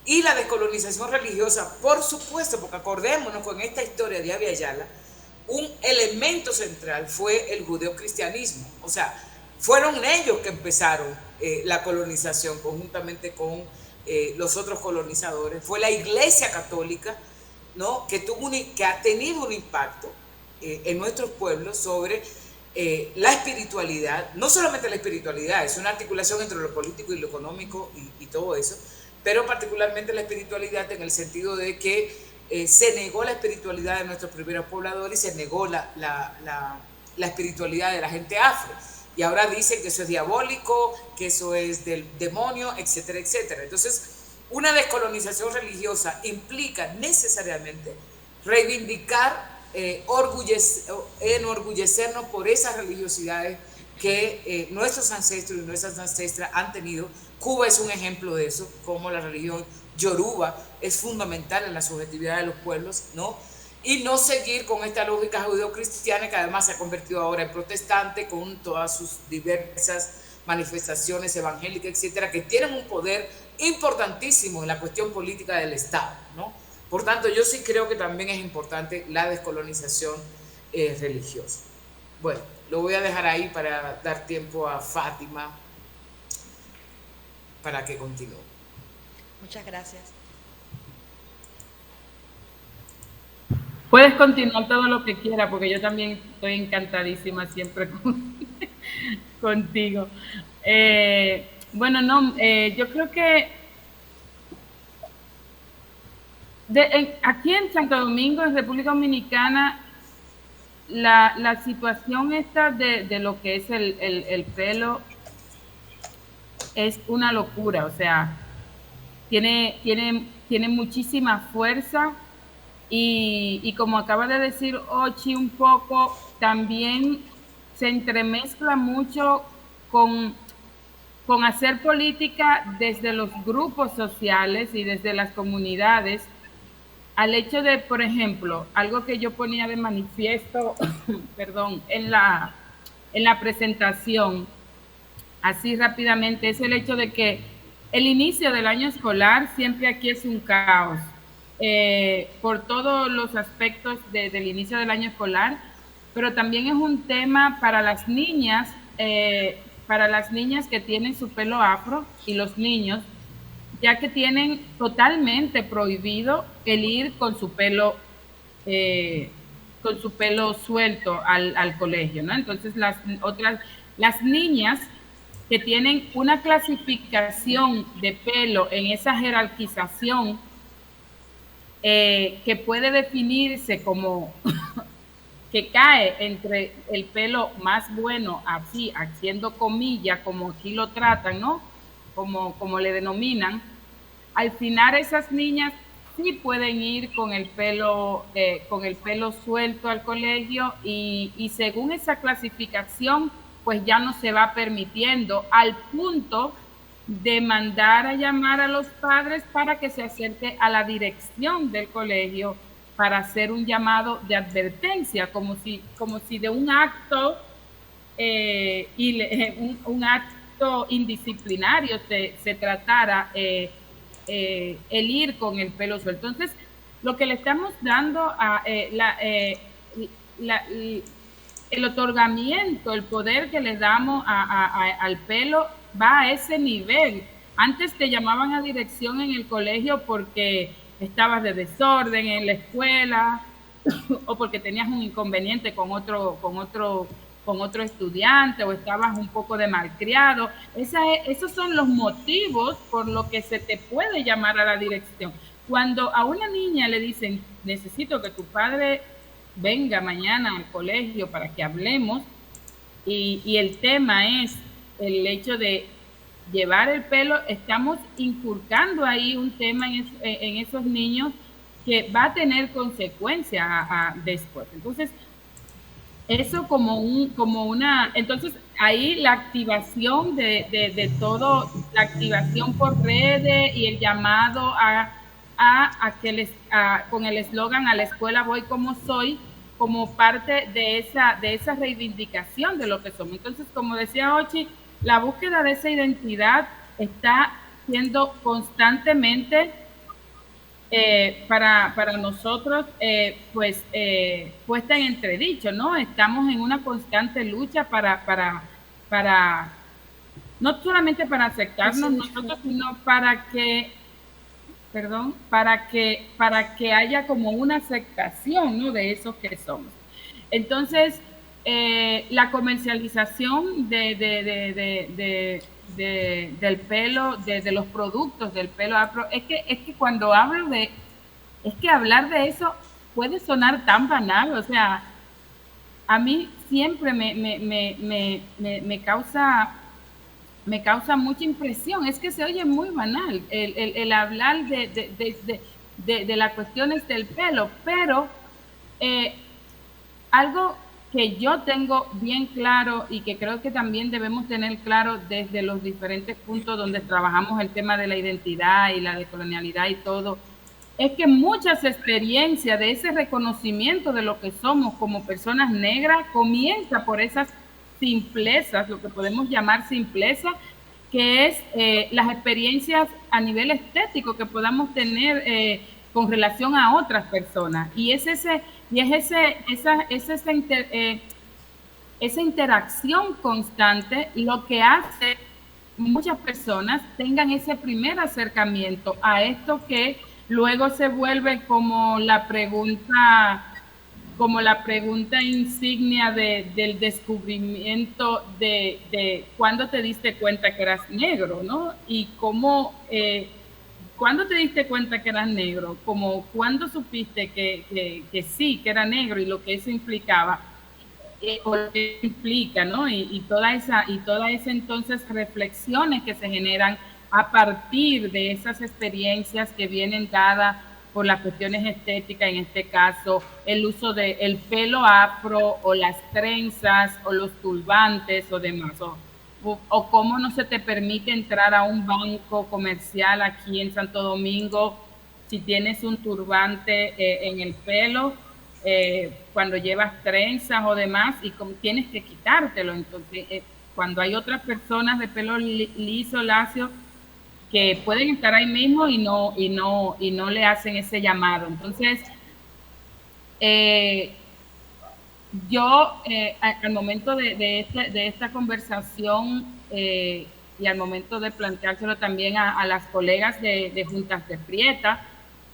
Y la descolonización religiosa, por supuesto, porque acordémonos con esta historia de Abya Yala, un elemento central fue el judeocristianismo. O sea, fueron ellos que empezaron la colonización conjuntamente con los otros colonizadores. Fue la Iglesia Católica, ¿no? que ha tenido un impacto en nuestros pueblos sobre la espiritualidad. No solamente la espiritualidad, es una articulación entre lo político y lo económico y todo eso, pero particularmente la espiritualidad en el sentido de que se negó la espiritualidad de nuestros primeros pobladores y se negó la espiritualidad de la gente afro. Y ahora dicen que eso es diabólico, que eso es del demonio, etcétera, etcétera. Entonces, una descolonización religiosa implica necesariamente reivindicar, enorgullecernos por esas religiosidades que nuestros ancestros y nuestras ancestras han tenido. Cuba es un ejemplo de eso, como la religión yoruba es fundamental en la subjetividad de los pueblos, ¿no? Y no seguir con esta lógica judeocristiana que además se ha convertido ahora en protestante con todas sus diversas manifestaciones evangélicas, etcétera, que tienen un poder importantísimo en la cuestión política del Estado, ¿no? Por tanto, yo sí creo que también es importante la descolonización religiosa. Bueno, lo voy a dejar ahí para dar tiempo a Fátima para que continúe. Muchas gracias. Puedes continuar todo lo que quieras, porque yo también estoy encantadísima siempre contigo. Bueno, no, yo creo que Aquí en Santo Domingo, en República Dominicana, la situación esta de lo que es el pelo es una locura, o sea, tiene muchísima fuerza y como acaba de decir Ochi un poco, también se entremezcla mucho con hacer política desde los grupos sociales y desde las comunidades, al hecho de, por ejemplo, algo que yo ponía de manifiesto, perdón, en la presentación, así rápidamente, es el hecho de que el inicio del año escolar siempre aquí es un caos, por todos los aspectos del inicio del año escolar, pero también es un tema para las niñas que tienen su pelo afro y los niños, ya que tienen totalmente prohibido el ir con su pelo suelto al colegio, ¿no? Entonces las niñas que tienen una clasificación de pelo en esa jerarquización que puede definirse como que cae entre el pelo más bueno, así, haciendo comillas, como aquí lo tratan, ¿no? Como le denominan. Al final esas niñas sí pueden ir con el pelo suelto al colegio y según esa clasificación, pues ya no se va permitiendo, al punto de mandar a llamar a los padres para que se acerque a la dirección del colegio para hacer un llamado de advertencia, como si de un acto un acto indisciplinario se tratara el ir con el pelo suelto. Entonces, lo que le estamos dando a el otorgamiento, el poder que le damos al pelo va a ese nivel. Antes te llamaban a dirección en el colegio porque estabas de desorden en la escuela o porque tenías un inconveniente con otro estudiante o estabas un poco de malcriado. Esos son los motivos por los que se te puede llamar a la dirección. Cuando a una niña le dicen, necesito que tu padre venga mañana al colegio para que hablemos, y el tema es el hecho de llevar el pelo, estamos inculcando ahí un tema en esos niños que va a tener consecuencias después. Entonces, eso entonces ahí la activación de todo, la activación por redes y el llamado con el eslogan "a la escuela voy como soy", como parte de esa reivindicación de lo que somos. Entonces, como decía Ochi, la búsqueda de esa identidad está siendo constantemente para nosotros puesta en entredicho, ¿no? Estamos en una constante lucha para no solamente para aceptarnos nosotros, sino para que haya como una aceptación, ¿no?, de esos que somos. Entonces, la comercialización del pelo, de los productos del pelo afro, es que cuando hablo es que hablar de eso puede sonar tan banal, o sea, a mí siempre me causa mucha impresión, es que se oye muy banal el hablar de las cuestiones del pelo, pero algo que yo tengo bien claro y que creo que también debemos tener claro desde los diferentes puntos donde trabajamos el tema de la identidad y la decolonialidad y todo, es que muchas experiencias de ese reconocimiento de lo que somos como personas negras comienza por esas simplezas, lo que podemos llamar simpleza, que es las experiencias a nivel estético que podamos tener con relación a otras personas. Y esa interacción constante lo que hace muchas personas tengan ese primer acercamiento a esto que luego se vuelve como la pregunta insignia del descubrimiento de cuándo te diste cuenta que eras negro, ¿no? Y cómo ¿cuándo te diste cuenta que eras negro? Como, ¿cuándo supiste que sí, que era negro y lo que eso implicaba? O lo que implica, ¿no? Y toda esa entonces reflexiones que se generan a partir de esas experiencias que vienen dadas por las cuestiones estéticas, en este caso, el uso del pelo afro o las trenzas o los turbantes o demás, o cómo no se te permite entrar a un banco comercial aquí en Santo Domingo si tienes un turbante en el pelo, cuando llevas trenzas o demás, y como tienes que quitártelo. Entonces, cuando hay otras personas de pelo liso, lacio, que pueden estar ahí mismo y no le hacen ese llamado. Entonces, yo al momento de esta conversación y al momento de planteárselo también a las colegas de Juntas de Prieta,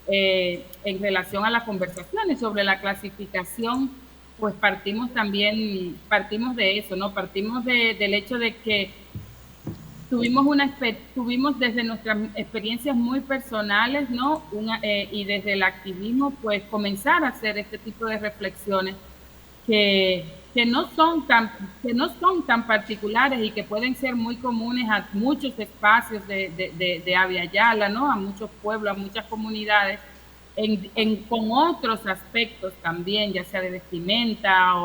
en relación a las conversaciones sobre la clasificación, pues partimos de eso, ¿no? Partimos del hecho de que tuvimos desde nuestras experiencias muy personales, ¿no? Y desde el activismo, pues comenzar a hacer este tipo de reflexiones que no son tan particulares y que pueden ser muy comunes a muchos espacios de Abya Yala, ¿no? A muchos pueblos, a muchas comunidades, con otros aspectos también, ya sea de vestimenta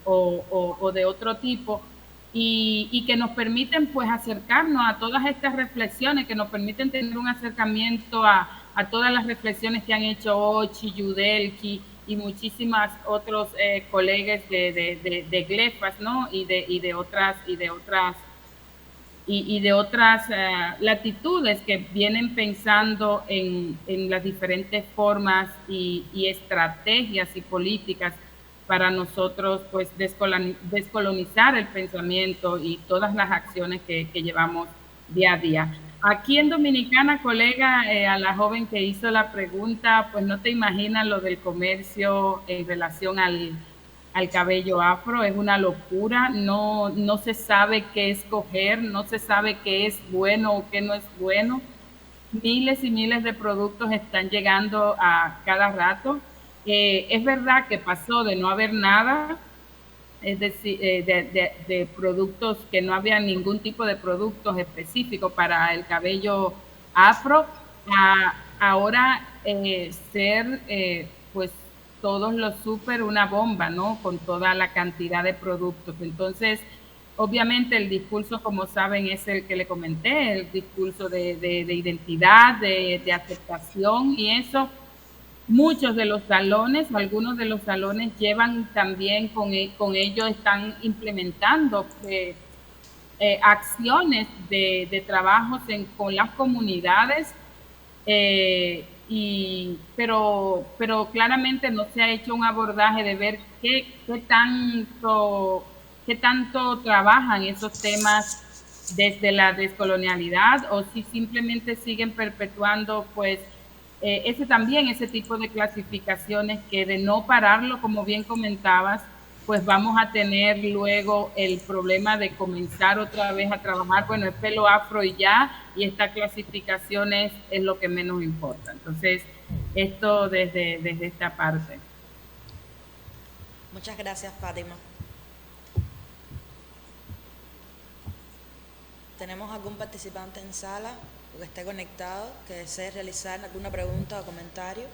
o de otro tipo, y que nos permiten pues acercarnos a todas estas reflexiones, que nos permiten tener un acercamiento a todas las reflexiones que han hecho Ochi, Yudelki y muchísimas otros colegas de GLEFAS, ¿no? Y de otras latitudes que vienen pensando en las diferentes formas y estrategias y políticas para nosotros pues descolonizar el pensamiento y todas las acciones que llevamos día a día. Aquí en Dominicana, colega, a la joven que hizo la pregunta, pues no te imaginas lo del comercio en relación al cabello afro, es una locura, no se sabe qué escoger, no se sabe qué es bueno o qué no es bueno. Miles y miles de productos están llegando a cada rato. Es verdad que pasó de no haber nada, es decir, de productos, que no había ningún tipo de productos específicos para el cabello afro, a ahora ser pues todos los súper una bomba, ¿no? Con toda la cantidad de productos. Entonces, obviamente el discurso, como saben, es el que le comenté, el discurso de identidad, de aceptación, y eso muchos de los salones, algunos de los salones llevan también con ello, están implementando acciones de trabajos con las comunidades, pero claramente no se ha hecho un abordaje de ver qué tanto trabajan esos temas desde la descolonialidad, o si simplemente siguen perpetuando pues ese tipo de clasificaciones, que de no pararlo, como bien comentabas, pues vamos a tener luego el problema de comenzar otra vez a trabajar, bueno, el pelo afro y ya, y esta clasificación es lo que menos importa. Entonces, esto desde esta parte. Muchas gracias, Fátima. ¿Tenemos algún participante en sala o que esté conectado que desee realizar alguna pregunta o comentario?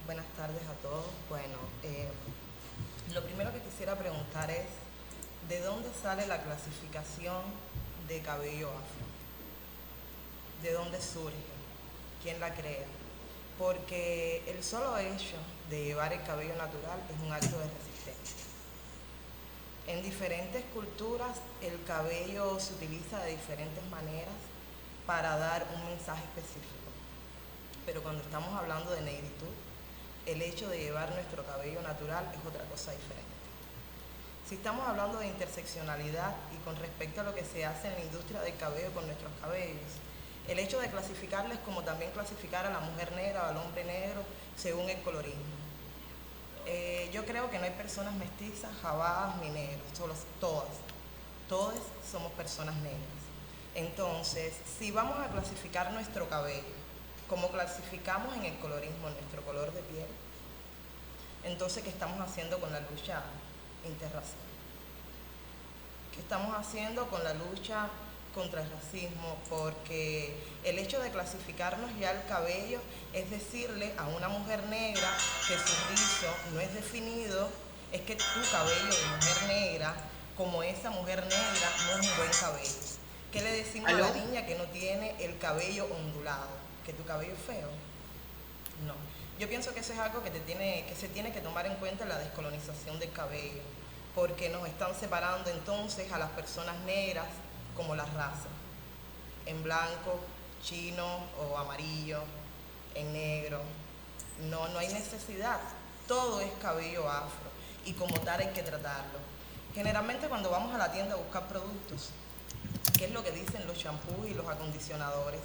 Buenas tardes a todos. Bueno, lo primero que quisiera preguntar es, ¿de dónde sale la clasificación de cabello afro? ¿De dónde surge? ¿Quién la crea? Porque el solo hecho de llevar el cabello natural es un acto de resistencia. En diferentes culturas el cabello se utiliza de diferentes maneras para dar un mensaje específico. Pero cuando estamos hablando de negritud, el hecho de llevar nuestro cabello natural es otra cosa diferente. Si estamos hablando de interseccionalidad y con respecto a lo que se hace en la industria del cabello con nuestros cabellos, El hecho de clasificarlo es como también clasificar a la mujer negra o al hombre negro según el colorismo. Yo creo que no hay personas mestizas, jabadas ni negros, todas somos personas negras. Entonces, si vamos a clasificar nuestro cabello, como clasificamos en el colorismo nuestro color de piel, entonces, ¿qué estamos haciendo con la lucha interracial? ¿Qué estamos haciendo con la lucha contra el racismo? Porque el hecho de clasificarnos ya el cabello es decirle a una mujer negra que su rizo no es definido, es que tu cabello de mujer negra, como esa mujer negra, no es un buen cabello. ¿Qué le decimos a la niña que no tiene el cabello ondulado? ¿Que tu cabello es feo? No. Yo pienso que eso es algo que se tiene que tomar en cuenta en la descolonización del cabello, porque nos están separando entonces a las personas negras como las razas, en blanco, chino o amarillo, en negro. No hay necesidad, todo es cabello afro y como tal hay que tratarlo. Generalmente cuando vamos a la tienda a buscar productos, ¿qué es lo que dicen los champús y los acondicionadores?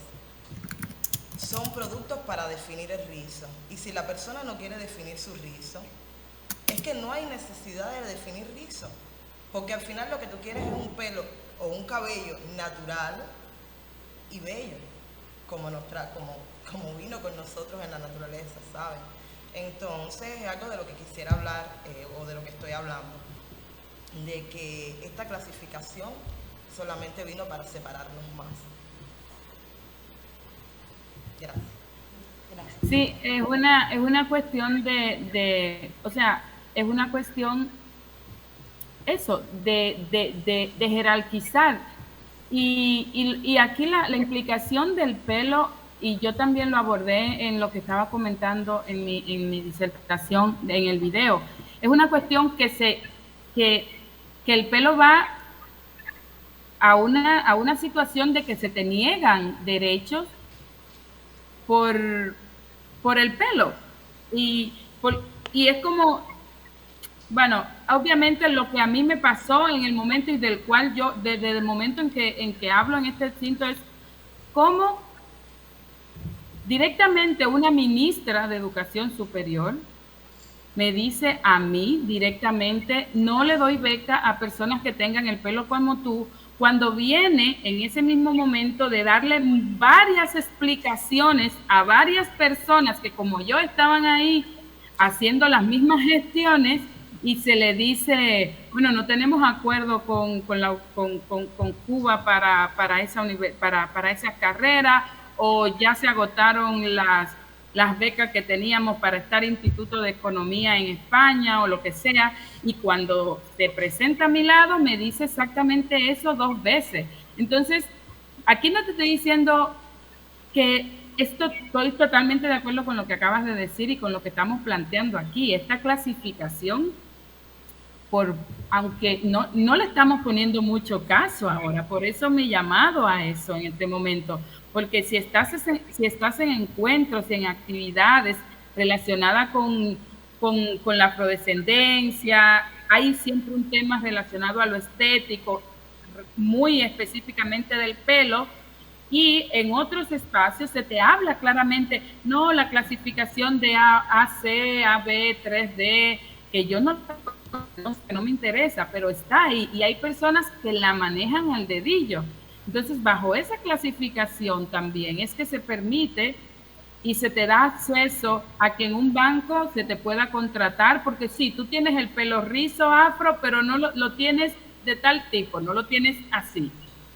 Son productos para definir el rizo, y si la persona no quiere definir su rizo, es que no hay necesidad de definir rizo, porque al final lo que tú quieres es un pelo o un cabello natural y bello, como vino con nosotros en la naturaleza, ¿sabes? Entonces es algo de lo que quisiera hablar, o de lo que estoy hablando, de que esta clasificación solamente vino para separarnos más. Gracias. Sí, es una cuestión o sea, es una cuestión eso, de jerarquizar. Y aquí la implicación del pelo, y yo también lo abordé en lo que estaba comentando en mi disertación, en el video, es una cuestión que el pelo va a una situación de que se te niegan derechos por el pelo. Y es como, bueno, obviamente lo que a mí me pasó en el momento y del cual yo, desde el momento en que hablo en este recinto, es cómo directamente una ministra de Educación Superior me dice a mí directamente, no le doy beca a personas que tengan el pelo como tú, cuando viene en ese mismo momento de darle varias explicaciones a varias personas que como yo estaban ahí haciendo las mismas gestiones, y se le dice, bueno, no tenemos acuerdo con Cuba para esa carrera, o ya se agotaron las becas que teníamos para estar Instituto de Economía en España o lo que sea, y cuando se presenta a mi lado me dice exactamente eso 2 veces. Entonces, aquí no te estoy diciendo que estoy totalmente de acuerdo con lo que acabas de decir y con lo que estamos planteando aquí. Esta clasificación, aunque no le estamos poniendo mucho caso ahora, por eso me he llamado a eso en este momento, porque si estás en encuentros, en actividades relacionadas con la afrodescendencia, hay siempre un tema relacionado a lo estético, muy específicamente del pelo, y en otros espacios se te habla claramente, no, la clasificación de A, C, AB, 3D, que yo no me interesa, pero está ahí, y hay personas que la manejan al dedillo. Entonces, bajo esa clasificación también es que se permite y se te da acceso a que en un banco se te pueda contratar, porque sí, tú tienes el pelo rizo, afro, pero no lo tienes de tal tipo, no lo tienes así.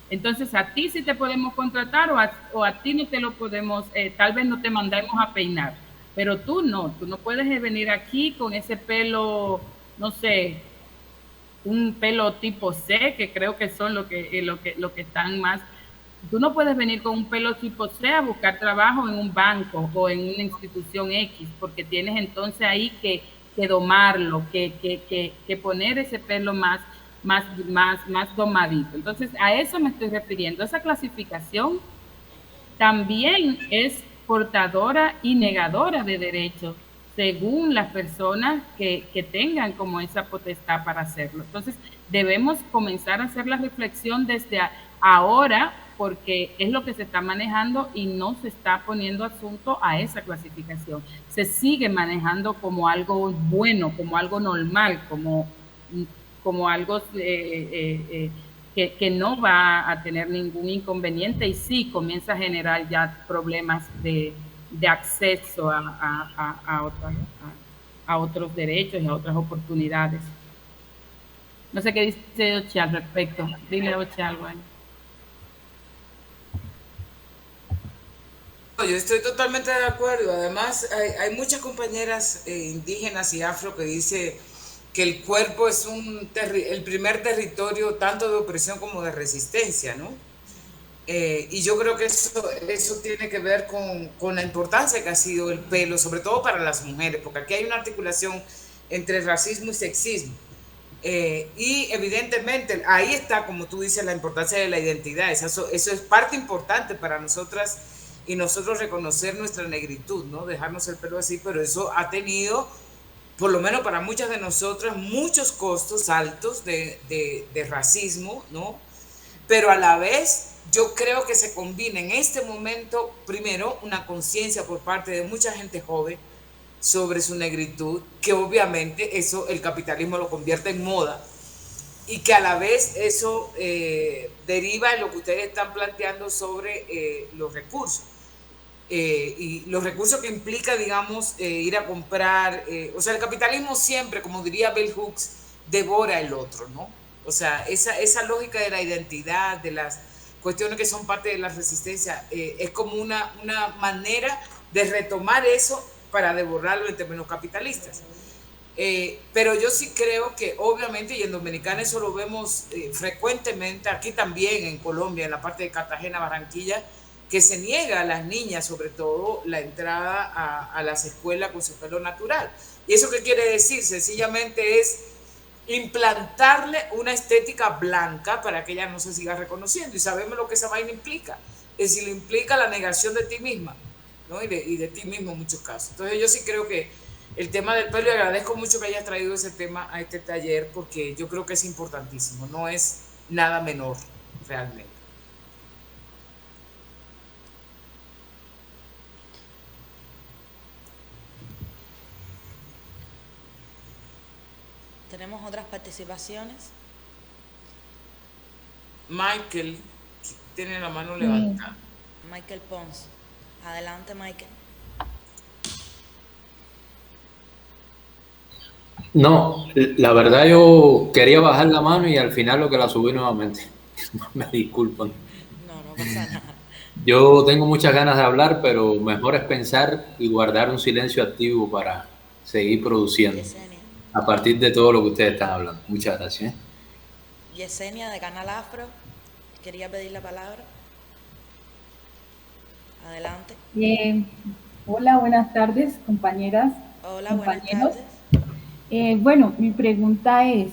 Entonces, a ti sí te podemos contratar, o a ti no te lo podemos, tal vez no te mandamos a peinar, pero tú no puedes venir aquí con ese pelo, no sé, un pelo tipo C, que creo que son lo que están más. Tú no puedes venir con un pelo tipo C a buscar trabajo en un banco o en una institución X, porque tienes entonces ahí que domarlo, que poner ese pelo más domadito. Entonces, a eso me estoy refiriendo. Esa clasificación también es portadora y negadora de derechos, según las personas que tengan como esa potestad para hacerlo. Entonces, debemos comenzar a hacer la reflexión desde ahora porque es lo que se está manejando y no se está poniendo asunto a esa clasificación. Se sigue manejando como algo bueno, como algo normal, como algo que no va a tener ningún inconveniente, y sí comienza a generar ya problemas de acceso a otros derechos y a otras oportunidades. No sé qué dice Oche al respecto. Dile a Oche algo ahí. Yo estoy totalmente de acuerdo. Además, hay muchas compañeras indígenas y afro que dicen que el cuerpo es el primer territorio tanto de opresión como de resistencia, ¿no? Y yo creo que eso tiene que ver con la importancia que ha sido el pelo, sobre todo para las mujeres, porque aquí hay una articulación entre racismo y sexismo. Y evidentemente ahí está, como tú dices, la importancia de la identidad. Eso es parte importante para nosotras y nosotros reconocer nuestra negritud, ¿no? Dejarnos el pelo así, pero eso ha tenido, por lo menos para muchas de nosotras, muchos costos altos de racismo, ¿no? Pero a la vez yo creo que se combina en este momento, primero, una conciencia por parte de mucha gente joven sobre su negritud, que obviamente eso el capitalismo lo convierte en moda, y que a la vez eso deriva en lo que ustedes están planteando sobre los recursos. Y los recursos que implica, digamos, ir a comprar, o sea, el capitalismo siempre, como diría Bell Hooks, devora el otro, ¿no? O sea, esa lógica de la identidad, de las cuestiones que son parte de la resistencia, es como una manera de retomar eso para devorarlo en términos capitalistas. Pero yo sí creo que obviamente, y en Dominicana eso lo vemos frecuentemente, aquí también en Colombia, en la parte de Cartagena, Barranquilla, que se niega a las niñas, sobre todo, la entrada a las escuelas con su pelo natural. ¿Y eso qué quiere decir? Sencillamente es implantarle una estética blanca para que ella no se siga reconociendo. Y sabemos lo que esa vaina implica. Es decir, implica la negación de ti misma, ¿no? y de ti mismo en muchos casos. Entonces yo sí creo que el tema del pelo, y agradezco mucho que hayas traído ese tema a este taller, porque yo creo que es importantísimo, no es nada menor realmente. ¿Tenemos otras participaciones? Michael tiene la mano levantada. Michael Pons. Adelante, Michael. No, la verdad yo quería bajar la mano y al final lo que la subí nuevamente. Me disculpan. No pasa nada. Yo tengo muchas ganas de hablar, pero mejor es pensar y guardar un silencio activo para seguir produciendo. Yesenia. A partir de todo lo que ustedes están hablando. Muchas gracias. Yesenia, de Canal Afro, quería pedir la palabra. Adelante. Hola, buenas tardes, compañeras. Hola, compañeros. buenas tardes. Bueno, mi pregunta es,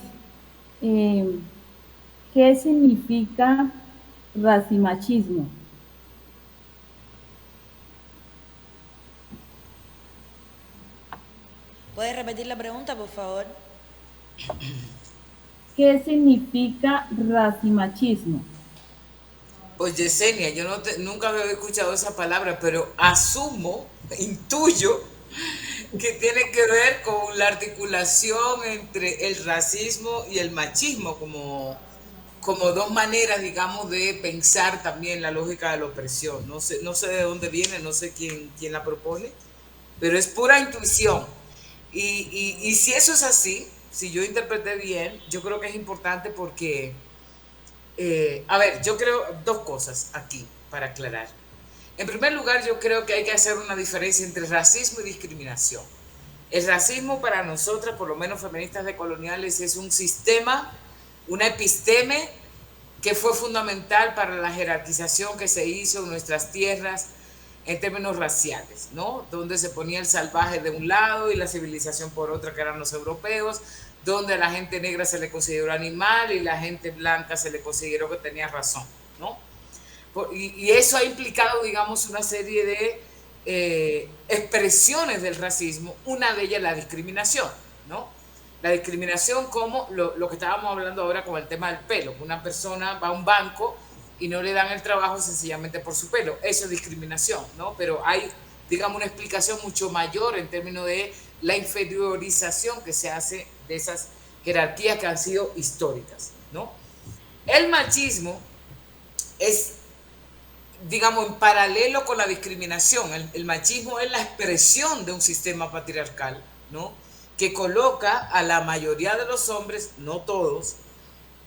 ¿qué significa racimachismo? ¿Puedes repetir la pregunta, por favor? ¿Qué significa racimachismo? Pues Yesenia, yo nunca había escuchado esa palabra, pero asumo, intuyo, que tiene que ver con la articulación entre el racismo y el machismo, como dos maneras, digamos, de pensar también la lógica de la opresión. No sé de dónde viene, no sé quién la propone, pero es pura intuición. Y si eso es así, si yo interpreté bien, yo creo que es importante porque, a ver, yo creo dos cosas aquí para aclarar. En primer lugar, yo creo que hay que hacer una diferencia entre racismo y discriminación. El racismo para nosotras, por lo menos feministas decoloniales, es un sistema, una episteme que fue fundamental para la jerarquización que se hizo en nuestras tierras en términos raciales, ¿no? Donde se ponía el salvaje de un lado y la civilización por otra, que eran los europeos, donde a la gente negra se le consideró animal y la gente blanca se le consideró que tenía razón, ¿no? Y eso ha implicado, digamos, una serie de expresiones del racismo, una de ellas la discriminación, ¿no? La discriminación como lo que estábamos hablando ahora con el tema del pelo, que una persona va a un banco y no le dan el trabajo sencillamente por su pelo. Eso es discriminación, ¿no? Pero hay, digamos, una explicación mucho mayor en términos de la inferiorización que se hace de esas jerarquías que han sido históricas, ¿no? El machismo es, digamos, en paralelo con la discriminación. El machismo es la expresión de un sistema patriarcal, ¿no? Que coloca a la mayoría de los hombres, no todos,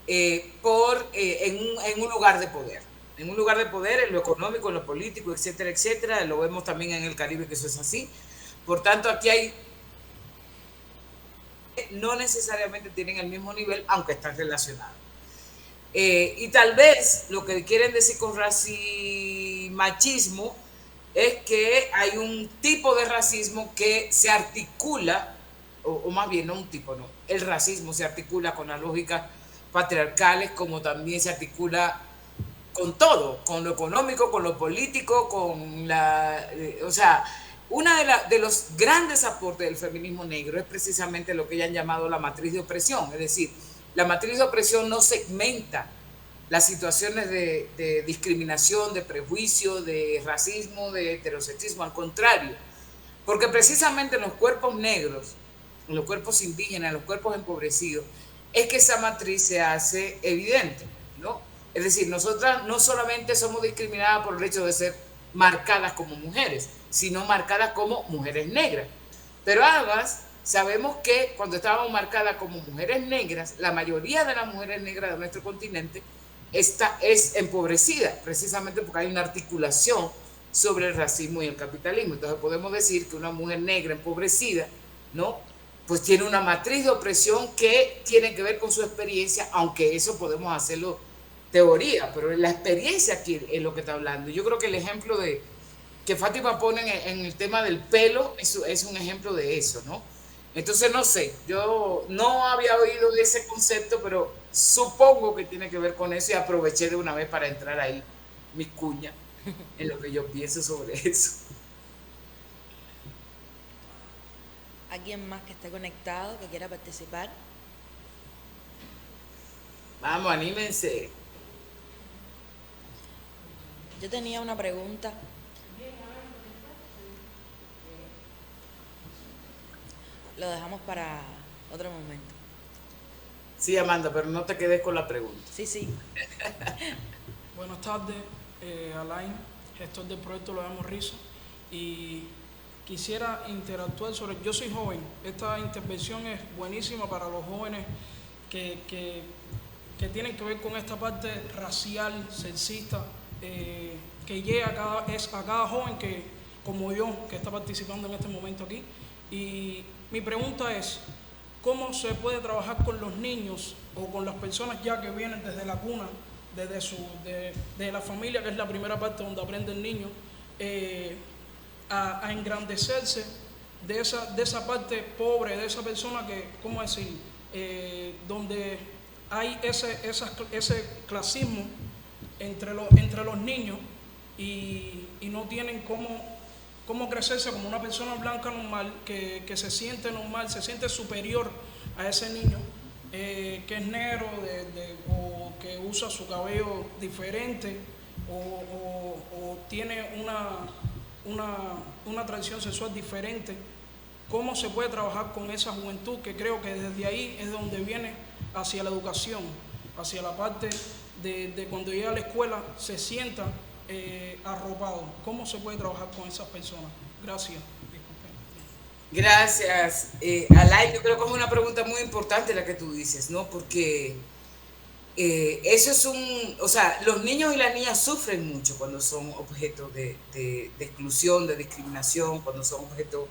en un lugar de poder. En un lugar de poder, en lo económico, en lo político, etcétera, etcétera. Lo vemos también en el Caribe que eso es así. Por tanto, aquí hay... no necesariamente tienen el mismo nivel, aunque están relacionados. Y tal vez lo que quieren decir con racimachismo es que hay un tipo de racismo que se articula, o más bien no un tipo, no, el racismo se articula con las lógicas patriarcales, como también se articula con todo, con lo económico, con lo político, con la... o sea, una de los grandes aportes del feminismo negro es precisamente lo que ellos han llamado la matriz de opresión, es decir, la matriz de opresión no segmenta las situaciones de discriminación, de prejuicio, de racismo, de heterosexismo, al contrario, porque precisamente en los cuerpos negros, en los cuerpos indígenas, en los cuerpos empobrecidos, es que esa matriz se hace evidente, ¿no? Es decir, nosotras no solamente somos discriminadas por el hecho de ser marcadas como mujeres, sino marcadas como mujeres negras. Pero además, sabemos que cuando estábamos marcadas como mujeres negras, la mayoría de las mujeres negras de nuestro continente es empobrecida, precisamente porque hay una articulación sobre el racismo y el capitalismo. Entonces podemos decir que una mujer negra empobrecida, ¿no?, pues tiene una matriz de opresión que tiene que ver con su experiencia, aunque eso podemos hacerlo teoría, pero la experiencia aquí es lo que está hablando. Yo creo que el ejemplo que Fátima pone en el tema del pelo es un ejemplo de eso, ¿no? Entonces, no sé, yo no había oído de ese concepto, pero supongo que tiene que ver con eso y aproveché de una vez para entrar ahí mis cuñas en lo que yo pienso sobre eso. ¿Alguien más que esté conectado, que quiera participar? Vamos, anímense. Yo tenía una pregunta. Lo dejamos para otro momento. Sí, Amanda, pero no te quedes con la pregunta. Sí. Buenas tardes, Alain, gestor del proyecto Lo Damos Risa, y quisiera interactuar sobre... Yo soy joven, esta intervención es buenísima para los jóvenes que tienen que ver con esta parte racial, sexista, que llega a cada joven que, como yo, que está participando en este momento aquí. Y mi pregunta es, ¿cómo se puede trabajar con los niños o con las personas ya que vienen desde la cuna, desde la familia, que es la primera parte donde aprende el niño, a engrandecerse de esa parte pobre, de esa persona que, ¿cómo decir?, donde hay ese clasismo entre los niños y no tienen cómo crecerse como una persona blanca normal, que se siente normal, se siente superior a ese niño que es negro o que usa su cabello diferente o tiene una tradición sexual diferente. ¿Cómo se puede trabajar con esa juventud que creo que desde ahí es donde viene hacia la educación, hacia la parte de cuando llega a la escuela se sienta arropado? ¿Cómo se puede trabajar con esas personas? Gracias. Gracias, Alain. Yo creo que es una pregunta muy importante la que tú dices, ¿no? Porque eso es o sea, los niños y las niñas sufren mucho cuando son objeto de exclusión, de discriminación, cuando son objeto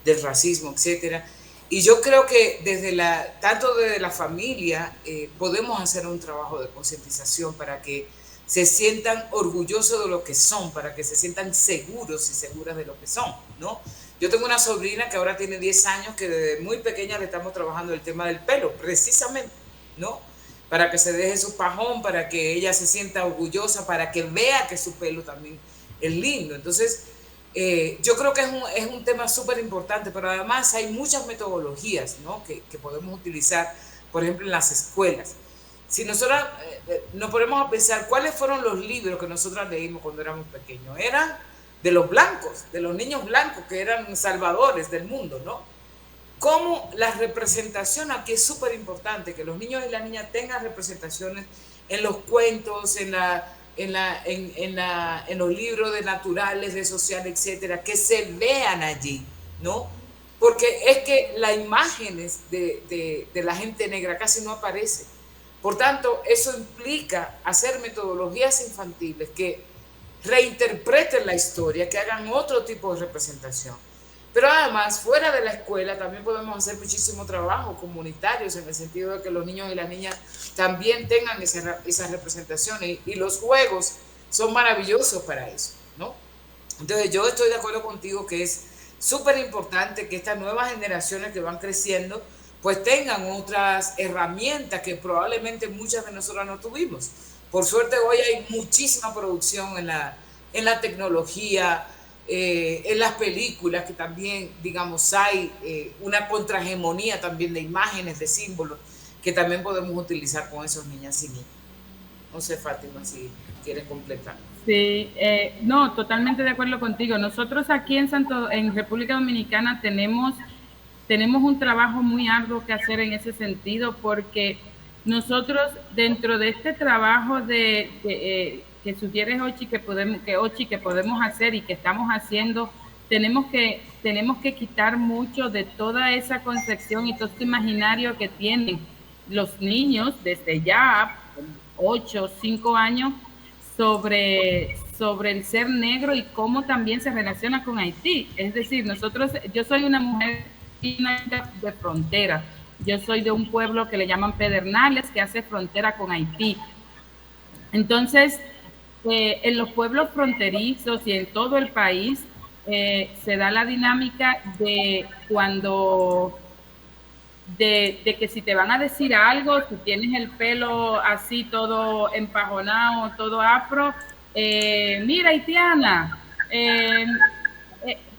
del racismo, etcétera. Y yo creo que tanto desde la familia podemos hacer un trabajo de concientización para que se sientan orgullosos de lo que son, para que se sientan seguros y seguras de lo que son, ¿no? Yo tengo una sobrina que ahora tiene 10 años, que desde muy pequeña le estamos trabajando el tema del pelo, precisamente, ¿no? Para que se deje su pajón, para que ella se sienta orgullosa, para que vea que su pelo también es lindo. Entonces, yo creo que es un tema súper importante, pero además hay muchas metodologías, ¿no?, que podemos utilizar, por ejemplo, en las escuelas. Si nosotros nos ponemos a pensar cuáles fueron los libros que nosotros leímos cuando éramos pequeños, eran de los blancos, de los niños blancos que eran salvadores del mundo, ¿no? Cómo la representación aquí es súper importante, que los niños y las niñas tengan representaciones en los cuentos, en los libros de naturales, de social, etcétera, que se vean allí, ¿no? Porque es que las imágenes de la gente negra casi no aparecen. Por tanto, eso implica hacer metodologías infantiles que reinterpreten la historia, que hagan otro tipo de representación. Pero además, fuera de la escuela también podemos hacer muchísimo trabajo comunitario, en el sentido de que los niños y las niñas también tengan esas representaciones, y los juegos son maravillosos para eso, ¿no? Entonces yo estoy de acuerdo contigo que es súper importante que estas nuevas generaciones que van creciendo pues tengan otras herramientas que probablemente muchas de nosotras no tuvimos. Por suerte hoy hay muchísima producción en la tecnología, en las películas, que también, digamos, hay una contrahegemonía también de imágenes, de símbolos, que también podemos utilizar con esos niñas y niños. No sé, Fátima, si quieres completar. Sí, no, totalmente de acuerdo contigo. Nosotros aquí en República Dominicana tenemos un trabajo muy arduo que hacer en ese sentido, porque nosotros dentro de este trabajo que sugieres, Ochi, que podemos hacer y que estamos haciendo, tenemos que quitar mucho de toda esa concepción y todo este imaginario que tienen los niños desde ya 8 o 5 años sobre el ser negro y cómo también se relaciona con Haití. Es decir, yo soy una mujer de frontera. Yo soy de un pueblo que le llaman Pedernales, que hace frontera con Haití. Entonces, en los pueblos fronterizos y en todo el país se da la dinámica de que si te van a decir algo, si tienes el pelo así todo empajonado, todo afro, mira, haitiana,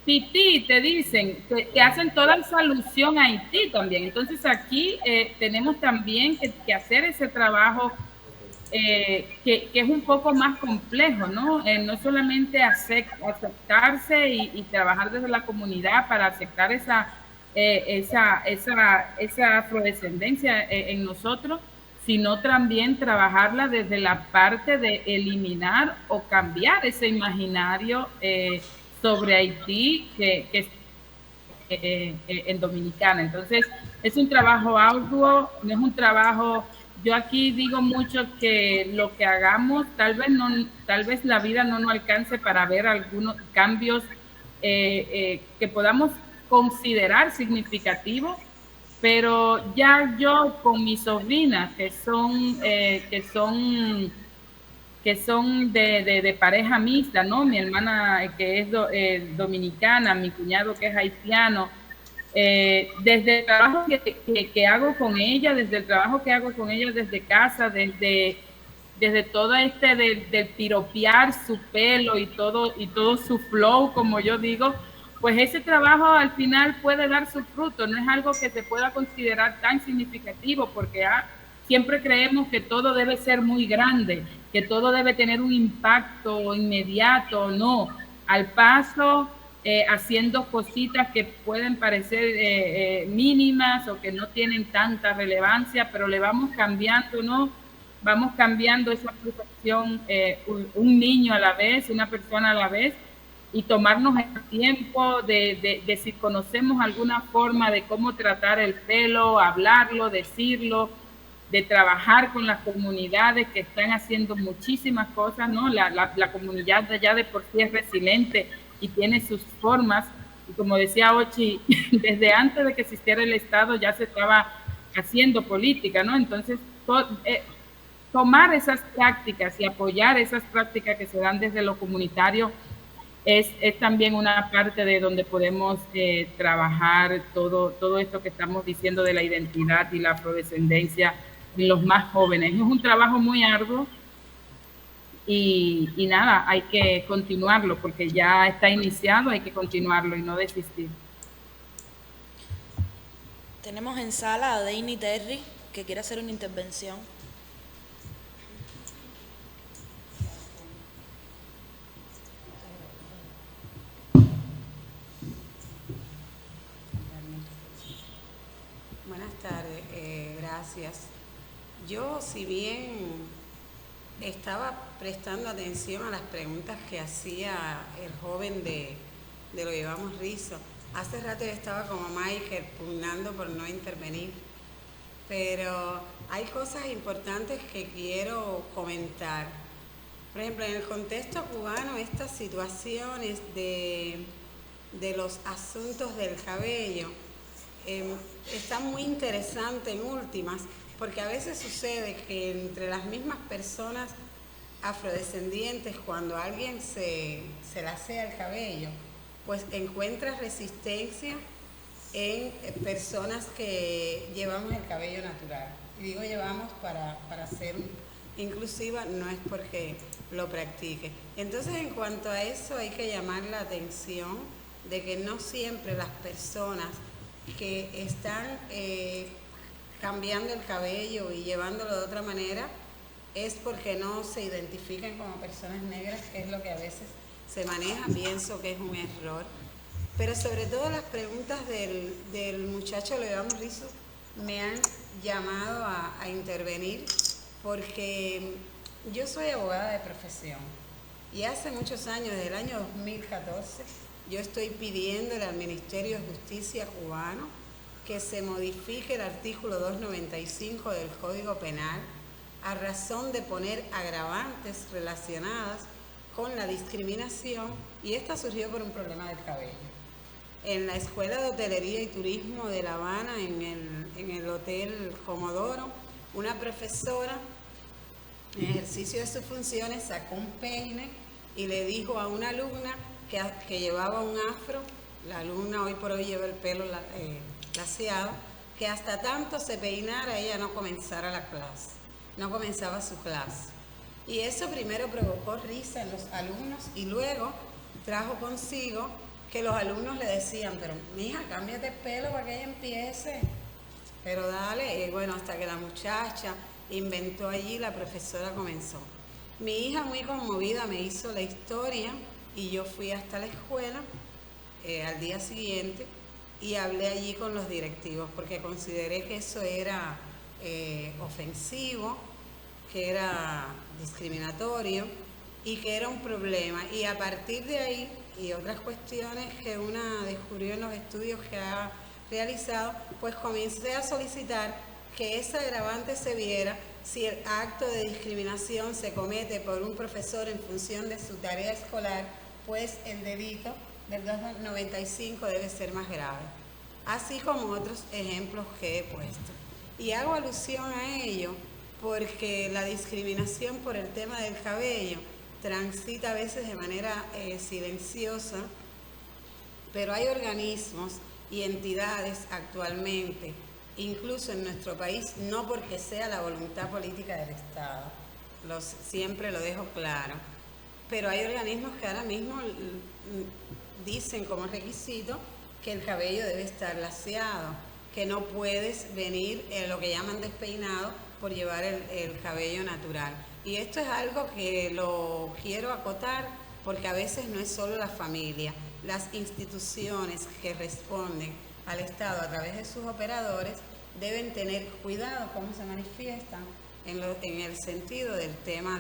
Tití, te dicen, que hacen toda esa alusión a Haití también. Entonces aquí tenemos también que hacer ese trabajo que es un poco más complejo, ¿no? No solamente aceptarse y trabajar desde la comunidad para aceptar esa afrodescendencia en nosotros, sino también trabajarla desde la parte de eliminar o cambiar ese imaginario sobre Haití que en Dominicana. Entonces, es un trabajo arduo, no es un trabajo. Yo aquí digo mucho que lo que hagamos, tal vez la vida no nos alcance para ver algunos cambios que podamos considerar significativos, pero ya yo con mis sobrinas que son de pareja mixta, ¿no? Mi hermana que es dominicana, mi cuñado que es haitiano, desde el trabajo que hago con ella, desde casa, desde todo del piropear su pelo y todo su flow, como yo digo, pues ese trabajo al final puede dar su fruto. No es algo que se pueda considerar tan significativo, porque siempre creemos que todo debe ser muy grande, que todo debe tener un impacto inmediato. No, al paso, haciendo cositas que pueden parecer mínimas o que no tienen tanta relevancia, pero le vamos cambiando, ¿no? Vamos cambiando esa percepción, un niño a la vez, una persona a la vez, y tomarnos el tiempo de si conocemos alguna forma de cómo tratar el pelo, hablarlo, decirlo, de trabajar con las comunidades que están haciendo muchísimas cosas, ¿no? La comunidad ya de por sí es resiliente y tiene sus formas, y como decía Ochi, desde antes de que existiera el Estado ya se estaba haciendo política, ¿no? Entonces, tomar esas prácticas y apoyar esas prácticas que se dan desde lo comunitario es también una parte de donde podemos trabajar todo esto que estamos diciendo de la identidad y la afrodescendencia en los más jóvenes. Es un trabajo muy arduo y nada, hay que continuarlo porque ya está iniciado, hay que continuarlo y no desistir. Tenemos en sala a Deini Terry, que quiere hacer una intervención. gracias. Yo, si bien estaba prestando atención a las preguntas que hacía el joven de Lo Llevamos Rizo, hace rato yo estaba como Michael pugnando por no intervenir, pero hay cosas importantes que quiero comentar. Por ejemplo, en el contexto cubano, estas situaciones de los asuntos del cabello están muy interesantes en últimas, porque a veces sucede que entre las mismas personas afrodescendientes, cuando alguien se lasea el cabello, pues encuentra resistencia en personas que llevamos el cabello natural. Y digo llevamos para ser inclusiva, no es porque lo practique. Entonces, en cuanto a eso, hay que llamar la atención de que no siempre las personas que están cambiando el cabello y llevándolo de otra manera es porque no se identifican como personas negras, que es lo que a veces se maneja. Pienso que es un error. Pero sobre todo las preguntas del muchacho Lo Llevamos Rizo me han llamado a intervenir, porque yo soy abogada de profesión y hace muchos años, desde el año 2014, yo estoy pidiéndole al Ministerio de Justicia cubano que se modifique el artículo 295 del Código Penal a razón de poner agravantes relacionadas con la discriminación, y esta surgió por un problema del cabello. En la Escuela de Hotelería y Turismo de La Habana, en el Hotel Comodoro, una profesora, en ejercicio de sus funciones, sacó un peine y le dijo a una alumna que llevaba un afro, la alumna hoy por hoy lleva el pelo laseado, que hasta tanto se peinara ella no comenzara la clase, no comenzaba su clase. Y eso primero provocó risa en los alumnos y luego trajo consigo que los alumnos le decían, pero mija, cámbiate el pelo para que ella empiece, pero dale. Y bueno, hasta que la muchacha inventó allí, la profesora comenzó. Mi hija, muy conmovida, me hizo la historia y yo fui hasta la escuela al día siguiente y hablé allí con los directivos, porque consideré que eso era ofensivo, que era discriminatorio y que era un problema. Y a partir de ahí y otras cuestiones que una descubrió en los estudios que ha realizado, pues comencé a solicitar que ese agravante se viera si el acto de discriminación se comete por un profesor en función de su tarea escolar, pues el delito del 295 debe ser más grave, así como otros ejemplos que he puesto. Y hago alusión a ello porque la discriminación por el tema del cabello transita a veces de manera silenciosa, pero hay organismos y entidades actualmente, incluso en nuestro país, no porque sea la voluntad política del Estado, siempre lo dejo claro, pero hay organismos que ahora mismo dicen como requisito que el cabello debe estar laseado, que no puedes venir en lo que llaman despeinado por llevar el cabello natural. Y esto es algo que lo quiero acotar porque a veces no es solo la familia, las instituciones que responden al Estado a través de sus operadores deben tener cuidado cómo se manifiestan en el sentido del tema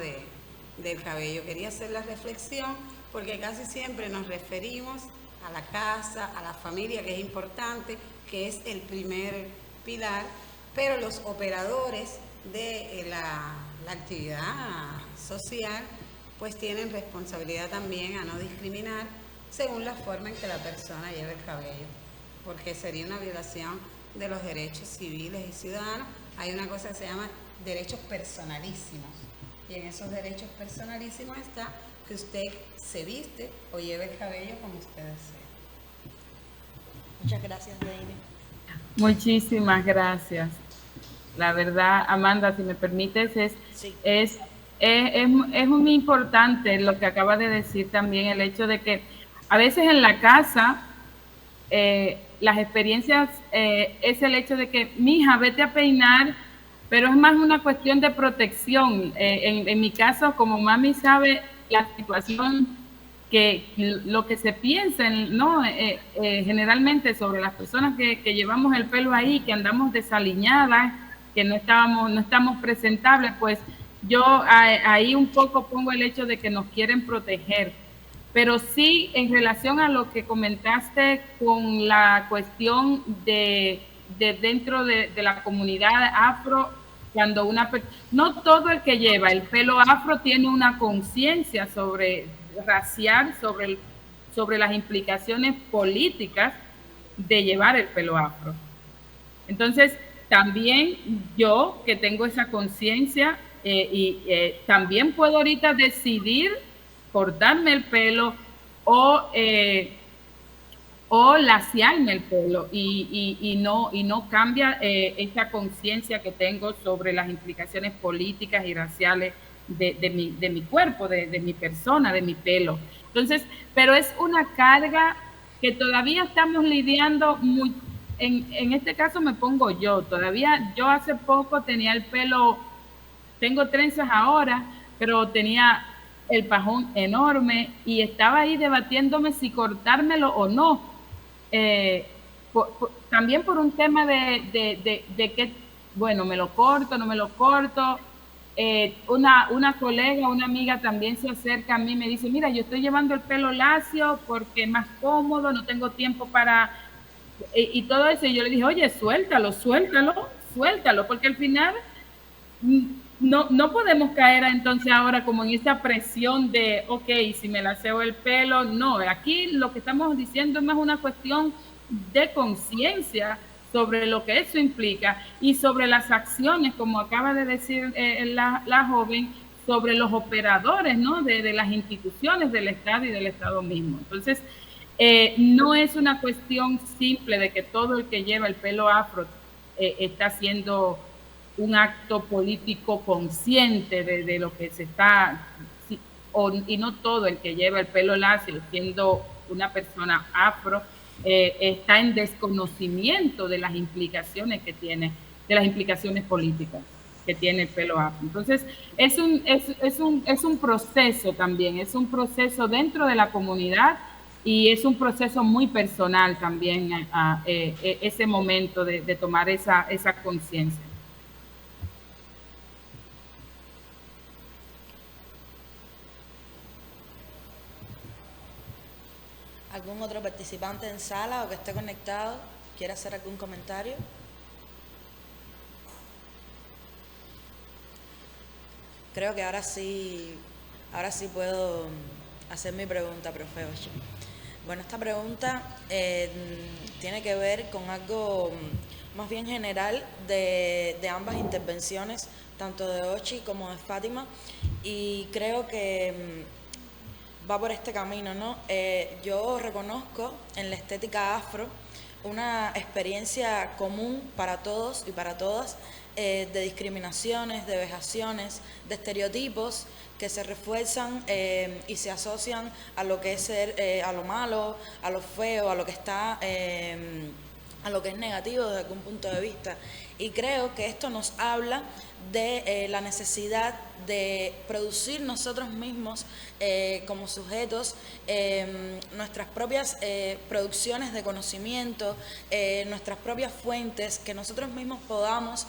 del cabello. Quería hacer la reflexión porque casi siempre nos referimos a la casa, a la familia, que es importante, que es el primer pilar, pero los operadores de la actividad social pues tienen responsabilidad también a no discriminar según la forma en que la persona lleve el cabello, porque sería una violación de los derechos civiles y ciudadanos. Hay una cosa que se llama derechos personalísimos, y en esos derechos personalísimos está que usted se viste o lleve el cabello como usted desee. Muchas gracias, Deine. Muchísimas gracias. La verdad, Amanda, si me permites, es muy importante lo que acaba de decir también, el hecho de que a veces en la casa las experiencias es el hecho de que, mija, vete a peinar, pero es más una cuestión de protección. En mi caso, como mami sabe la situación, que lo que se piensa, ¿no? Generalmente sobre las personas que llevamos el pelo ahí, que andamos desaliñadas, que no estamos presentables, pues yo ahí un poco pongo el hecho de que nos quieren proteger. Pero sí, en relación a lo que comentaste con la cuestión de dentro de la comunidad afro, cuando no todo el que lleva el pelo afro tiene una conciencia racial, sobre las implicaciones políticas de llevar el pelo afro. Entonces, también yo, que tengo esa conciencia, también puedo ahorita decidir cortarme el pelo o laciarme el pelo y no cambia esa conciencia que tengo sobre las implicaciones políticas y raciales de mi cuerpo, de mi persona, de mi pelo. Entonces, pero es una carga que todavía estamos lidiando muy. En este caso me pongo yo, todavía yo hace poco tenía el pelo, tengo trenzas ahora, pero tenía el pajón enorme y estaba ahí debatiéndome si cortármelo o no. También por un tema de que, bueno, me lo corto, no me lo corto. Una colega, una amiga también se acerca a mí y me dice, mira, yo estoy llevando el pelo lacio porque es más cómodo, no tengo tiempo para... Y todo eso, y yo le dije, oye, suéltalo, porque al final no podemos caer entonces ahora como en esa presión de, ok, si me laceo el pelo, no, aquí lo que estamos diciendo es más una cuestión de conciencia sobre lo que eso implica y sobre las acciones, como acaba de decir la joven, sobre los operadores, ¿no? de las instituciones del Estado y del Estado mismo. Entonces, no es una cuestión simple de que todo el que lleva el pelo afro está haciendo un acto político consciente de lo que se está, y no todo el que lleva el pelo lacio, siendo una persona afro, está en desconocimiento de las implicaciones que tiene, de las implicaciones políticas que tiene el pelo afro. Entonces, es un proceso también, es un proceso dentro de la comunidad y es un proceso muy personal también, ese momento de tomar esa conciencia. ¿Algún otro participante en sala o que esté conectado quiere hacer algún comentario? Creo que ahora sí puedo hacer mi pregunta, profe Ochi. Bueno, esta pregunta tiene que ver con algo más bien general de ambas intervenciones, tanto de Ochi como de Fátima, y creo que va por este camino, ¿no? Yo reconozco en la estética afro una experiencia común para todos y para todas, de discriminaciones, de vejaciones, de estereotipos que se refuerzan y se asocian a lo que es ser, a lo malo, a lo feo, a lo que está, a lo que es negativo desde algún punto de vista. Y creo que esto nos habla de la necesidad de producir nosotros mismos como sujetos nuestras propias producciones de conocimiento, nuestras propias fuentes, que nosotros mismos podamos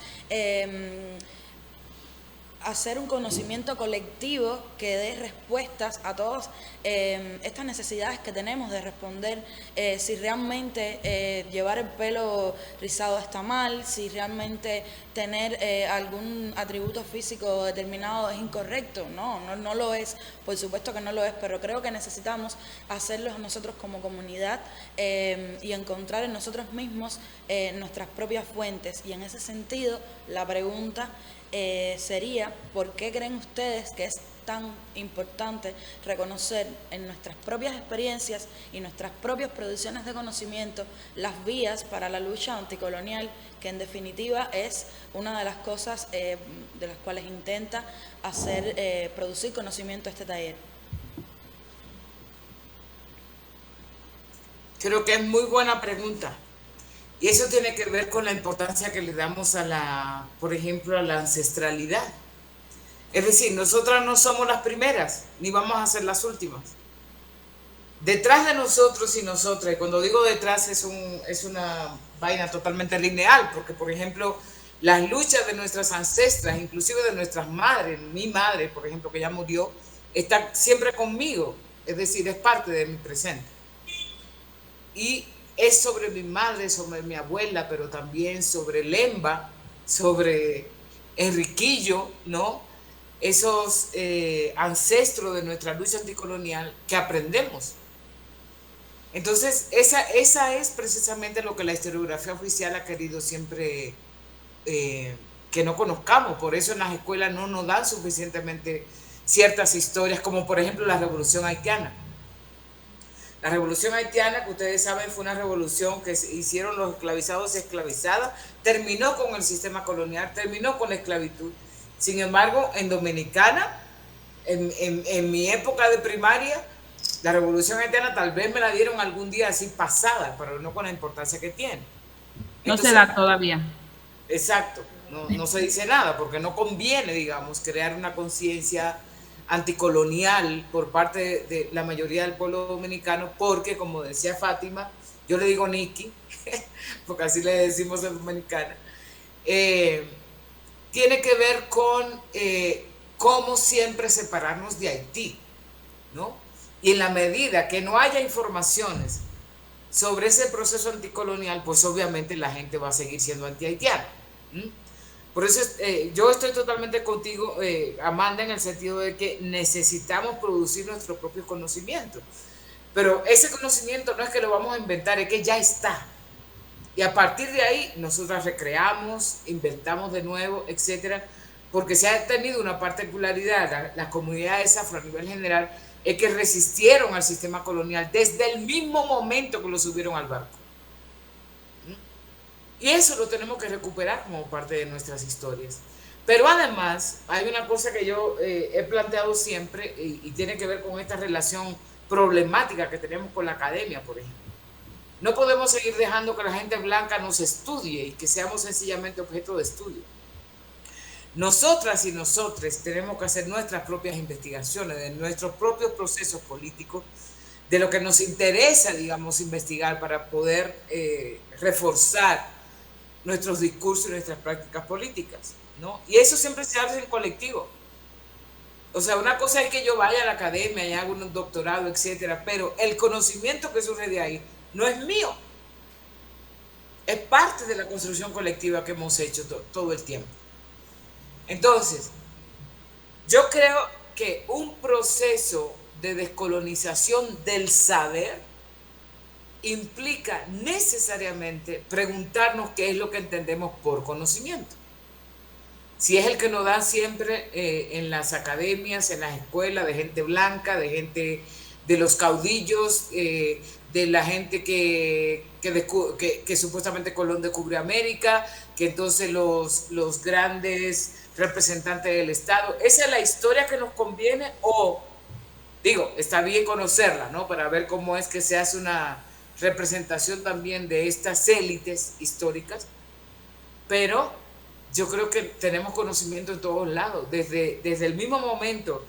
hacer un conocimiento colectivo que dé respuestas a todas estas necesidades que tenemos de responder si realmente llevar el pelo rizado está mal, si realmente tener algún atributo físico determinado es incorrecto. No lo es, por supuesto que no lo es, pero creo que necesitamos hacerlo nosotros como comunidad y encontrar en nosotros mismos nuestras propias fuentes. Y en ese sentido, la pregunta sería, ¿por qué creen ustedes que es tan importante reconocer en nuestras propias experiencias y nuestras propias producciones de conocimiento las vías para la lucha anticolonial, que en definitiva es una de las cosas de las cuales intenta hacer producir conocimiento este taller? Creo que es muy buena pregunta. Y eso tiene que ver con la importancia que le damos por ejemplo, a la ancestralidad. Es decir, nosotras no somos las primeras, ni vamos a ser las últimas. Detrás de nosotros y nosotras, y cuando digo detrás es una vaina totalmente lineal, porque, por ejemplo, las luchas de nuestras ancestras, inclusive de nuestras madres. Mi madre, por ejemplo, que ya murió, está siempre conmigo, es decir, es parte de mi presente. Y es sobre mi madre, sobre mi abuela, pero también sobre Lemba, sobre Enriquillo, ¿no? Esos ancestros de nuestra lucha anticolonial que aprendemos. Entonces, esa es precisamente lo que la historiografía oficial ha querido siempre que no conozcamos. Por eso en las escuelas no nos dan suficientemente ciertas historias, como por ejemplo la Revolución Haitiana. La Revolución Haitiana, que ustedes saben, fue una revolución que hicieron los esclavizados y esclavizadas, terminó con el sistema colonial, terminó con la esclavitud. Sin embargo, en Dominicana, en mi época de primaria, la Revolución Haitiana tal vez me la dieron algún día así pasada, pero no con la importancia que tiene. Entonces, no se da todavía. Exacto, no se dice nada, porque no conviene, digamos, crear una conciencia anticolonial por parte de la mayoría del pueblo dominicano, porque, como decía Fátima, yo le digo Nikki, porque así le decimos en Dominicana, tiene que ver con cómo siempre separarnos de Haití, ¿no? Y en la medida que no haya informaciones sobre ese proceso anticolonial, pues obviamente la gente va a seguir siendo anti-haitiana. Por eso yo estoy totalmente contigo, Amanda, en el sentido de que necesitamos producir nuestros propios conocimientos. Pero ese conocimiento no es que lo vamos a inventar, es que ya está. Y a partir de ahí, nosotras recreamos, inventamos de nuevo, etcétera, porque se ha tenido una particularidad, las comunidades afro a nivel general, es que resistieron al sistema colonial desde el mismo momento que lo subieron al barco. Y eso lo tenemos que recuperar como parte de nuestras historias. Pero además, hay una cosa que yo he planteado siempre y tiene que ver con esta relación problemática que tenemos con la academia, por ejemplo. No podemos seguir dejando que la gente blanca nos estudie y que seamos sencillamente objeto de estudio. Nosotras y nosotres tenemos que hacer nuestras propias investigaciones de nuestros propios procesos políticos, de lo que nos interesa, digamos, investigar para poder reforzar nuestros discursos y nuestras prácticas políticas, ¿no? Y eso siempre se hace en colectivo. O sea, una cosa es que yo vaya a la academia y haga un doctorado, etcétera, pero el conocimiento que surge de ahí no es mío. Es parte de la construcción colectiva que hemos hecho todo el tiempo. Entonces, yo creo que un proceso de descolonización del saber implica necesariamente preguntarnos qué es lo que entendemos por conocimiento. Si es el que nos dan siempre en las academias, en las escuelas, de gente blanca, de gente, de los caudillos, de la gente que supuestamente Colón descubrió América, que entonces los grandes representantes del Estado. ¿Esa es la historia que nos conviene? O, digo, está bien conocerla, ¿no? Para ver cómo es que se hace una representación también de estas élites históricas, pero yo creo que tenemos conocimiento en todos lados, desde el mismo momento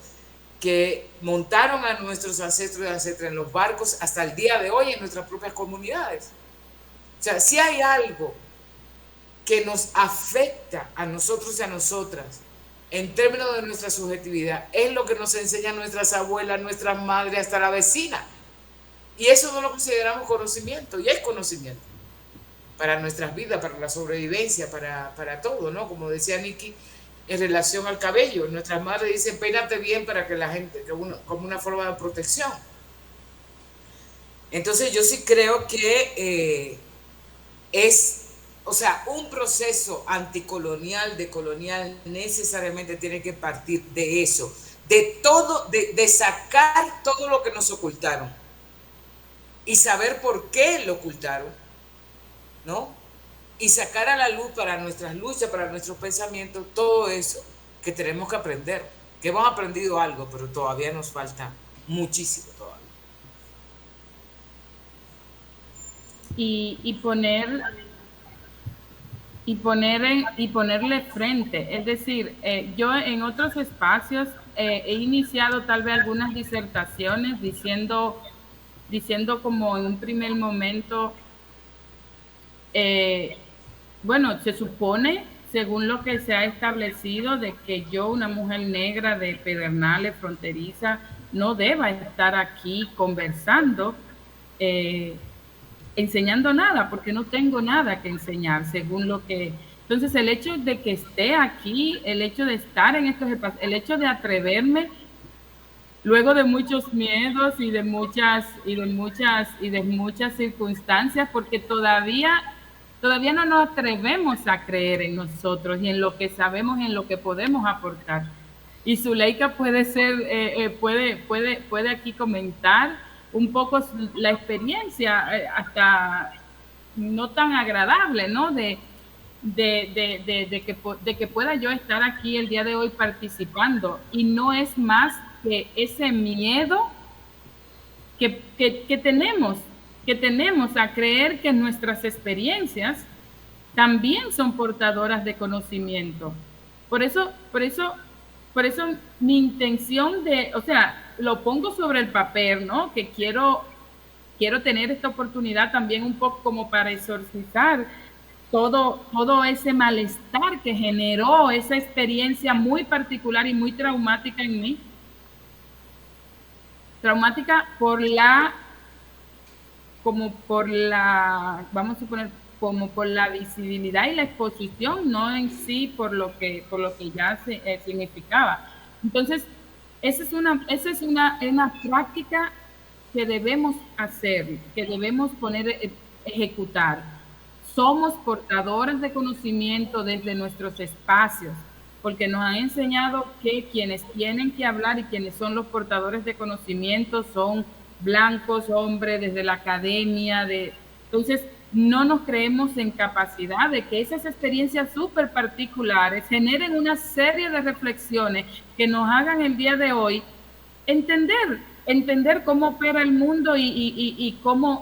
que montaron a nuestros ancestros y ancestras en los barcos hasta el día de hoy en nuestras propias comunidades. O sea, si hay algo que nos afecta a nosotros y a nosotras en términos de nuestra subjetividad, es lo que nos enseñan nuestras abuelas, nuestras madres, hasta la vecina. Y eso no lo consideramos conocimiento, y es conocimiento para nuestras vidas, para la sobrevivencia, para todo, ¿no? Como decía Nikki, en relación al cabello, nuestras madres dicen, peínate bien para que la gente, como una forma de protección. Entonces yo sí creo que o sea, un proceso anticolonial, decolonial, necesariamente tiene que partir de eso, de todo, de sacar todo lo que nos ocultaron y saber por qué lo ocultaron, ¿no? Y sacar a la luz para nuestras luchas, para nuestros pensamientos, todo eso que tenemos que aprender, que hemos aprendido algo, pero todavía nos falta muchísimo todavía. Y ponerle frente. Es decir, yo en otros espacios he iniciado tal vez algunas disertaciones diciendo como en un primer momento, bueno, se supone según lo que se ha establecido de que yo, una mujer negra de Pedernales, fronteriza, no deba estar aquí conversando, enseñando nada, porque no tengo nada que enseñar, según lo que... Entonces, el hecho de que esté aquí, el hecho de estar en estos espacios, el hecho de atreverme, luego de muchos miedos y de muchas circunstancias, porque todavía no nos atrevemos a creer en nosotros y en lo que sabemos y en lo que podemos aportar. Y Zuleika puede aquí comentar un poco la experiencia, hasta no tan agradable, ¿no? De que pueda yo estar aquí el día de hoy participando, y no es más que ese miedo que tenemos a creer que nuestras experiencias también son portadoras de conocimiento. Por eso mi intención lo pongo sobre el papel, ¿no? Que quiero tener esta oportunidad también un poco como para exorcizar todo ese malestar que generó esa experiencia muy particular y muy traumática en mí. Traumática por la visibilidad y la exposición, no en sí por lo que ya significaba. Entonces, esa es una práctica que debemos hacer, que debemos ejecutar. Somos portadores de conocimiento desde nuestros espacios, porque nos han enseñado que quienes tienen que hablar y quienes son los portadores de conocimiento son blancos, hombres, desde la academia. Entonces, no nos creemos en capacidad de que esas experiencias súper particulares generen una serie de reflexiones que nos hagan el día de hoy entender cómo opera el mundo y cómo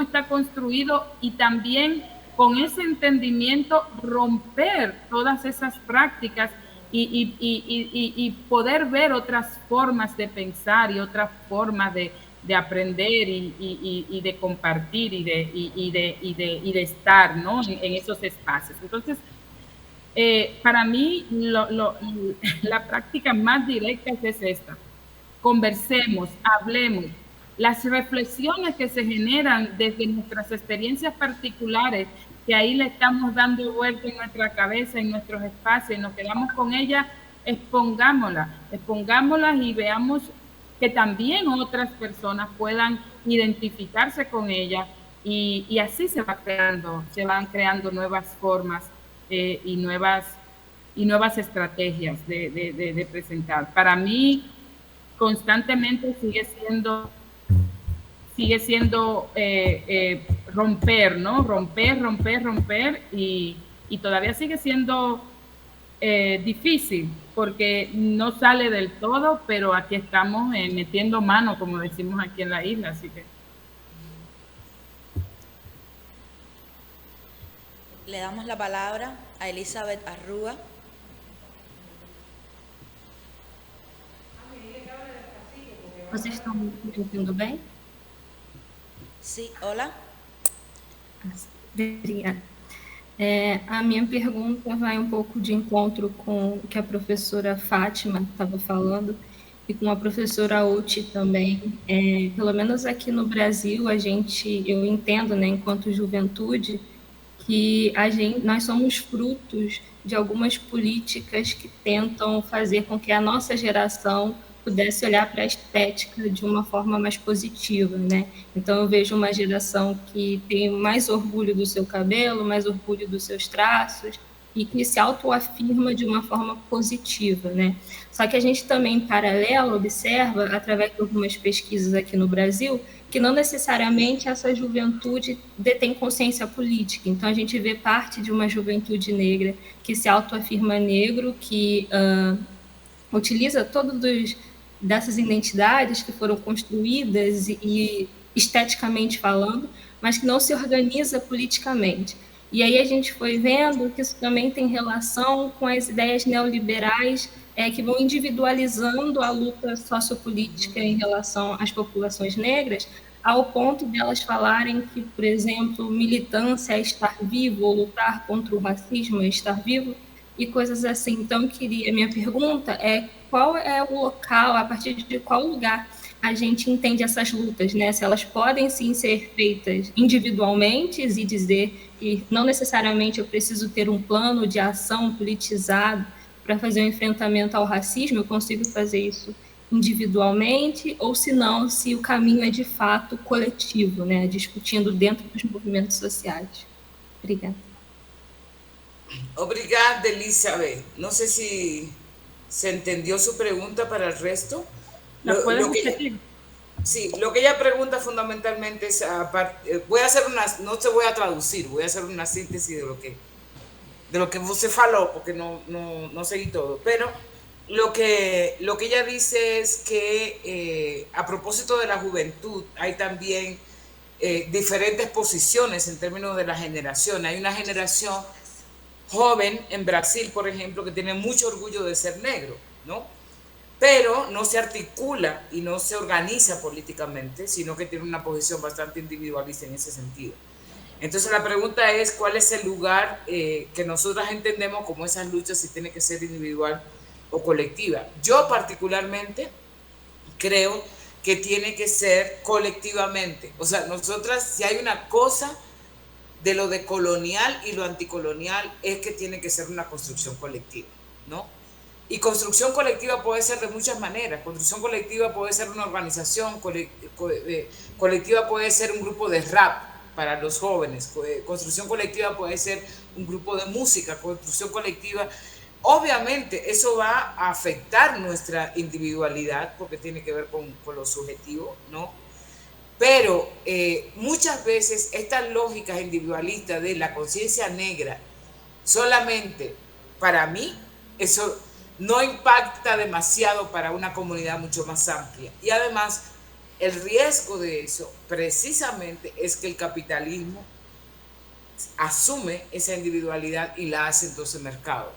está construido, y también con ese entendimiento romper todas esas prácticas y poder ver otras formas de pensar y otras formas de aprender y de compartir y de estar, ¿no? en esos espacios. Entonces, para mí la práctica más directa es esta. Conversemos, hablemos. Las reflexiones que se generan desde nuestras experiencias particulares, que ahí le estamos dando vuelta en nuestra cabeza, en nuestros espacios, y nos quedamos con ellas, expongámoslas y veamos que también otras personas puedan identificarse con ellas, y así se van creando nuevas formas y nuevas estrategias de presentar. Para mí, constantemente sigue siendo romper, ¿no? Romper, y todavía sigue siendo difícil, porque no sale del todo, pero aquí estamos metiendo mano, como decimos aquí en la isla, así que... Le damos la palabra a Elizabeth Arrua. Vocês estão me ouvindo bem? Sim, olá. Obrigada. A minha pergunta vai um pouco de encontro com o que a professora Fátima estava falando e com a professora Uti também. Pelo menos aqui no Brasil, eu entendo, né, enquanto juventude, que nós somos frutos de algumas políticas que tentam fazer com que a nossa geração pudesse olhar para a estética de uma forma mais positiva, né? Então, eu vejo uma geração que tem mais orgulho do seu cabelo, mais orgulho dos seus traços, e que se autoafirma de uma forma positiva, né? Só que a gente também, em paralelo, observa, através de algumas pesquisas aqui no Brasil, que não necessariamente essa juventude detém consciência política. Então, a gente vê parte de uma juventude negra que se autoafirma negro, que utiliza todas dessas identidades que foram construídas e esteticamente falando, mas que não se organiza politicamente. E aí a gente foi vendo que isso também tem relação com as ideias neoliberais que vão individualizando a luta sociopolítica em relação às populações negras, ao ponto de elas falarem que, por exemplo, militância é estar vivo, ou lutar contra o racismo é estar vivo, e coisas assim. Então, minha pergunta é qual é o local, a partir de qual lugar a gente entende essas lutas, né? Se elas podem sim ser feitas individualmente e dizer que não necessariamente eu preciso ter um plano de ação politizado para fazer um enfrentamento ao racismo, eu consigo fazer isso individualmente, ou se não, se o caminho é de fato coletivo, né? Discutindo dentro dos movimentos sociais. Obrigada. Obrigada, Elizabeth. No sé si se entendió su pregunta para el resto. Lo que ella pregunta fundamentalmente es, voy a hacer no te voy a traducir, voy a hacer una síntesis de lo que usted faló, porque no seguí todo, pero lo que ella dice es que a propósito de la juventud hay también diferentes posiciones en términos de la generación. Hay una generación joven en Brasil, por ejemplo, que tiene mucho orgullo de ser negro, ¿no? Pero no se articula y no se organiza políticamente, sino que tiene una posición bastante individualista en ese sentido. Entonces la pregunta es, ¿cuál es el lugar que nosotras entendemos como esas luchas, si tiene que ser individual o colectiva? Yo particularmente creo que tiene que ser colectivamente. O sea, nosotras, si hay una cosa de lo de colonial y lo anticolonial, es que tiene que ser una construcción colectiva, ¿no? Y construcción colectiva puede ser de muchas maneras. Construcción colectiva puede ser una organización, colectiva puede ser un grupo de rap para los jóvenes, construcción colectiva puede ser un grupo de música, construcción colectiva. Obviamente eso va a afectar nuestra individualidad porque tiene que ver con lo subjetivo, ¿no? Pero muchas veces estas lógicas individualistas de la conciencia negra, solamente para mí, eso no impacta demasiado para una comunidad mucho más amplia. Y además, el riesgo de eso precisamente es que el capitalismo asume esa individualidad y la hace entonces mercado.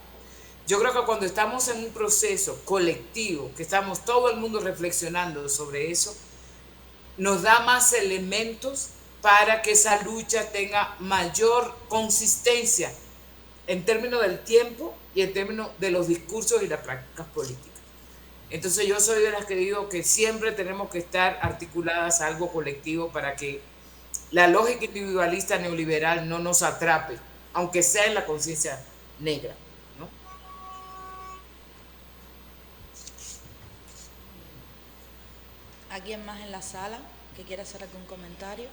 Yo creo que cuando estamos en un proceso colectivo, que estamos todo el mundo reflexionando sobre eso, nos da más elementos para que esa lucha tenga mayor consistencia en términos del tiempo y en términos de los discursos y las prácticas políticas. Entonces yo soy de las que digo que siempre tenemos que estar articuladas a algo colectivo para que la lógica individualista neoliberal no nos atrape, aunque sea en la conciencia negra, ¿no? ¿Alguien más en la sala que quiera hacer algún comentario?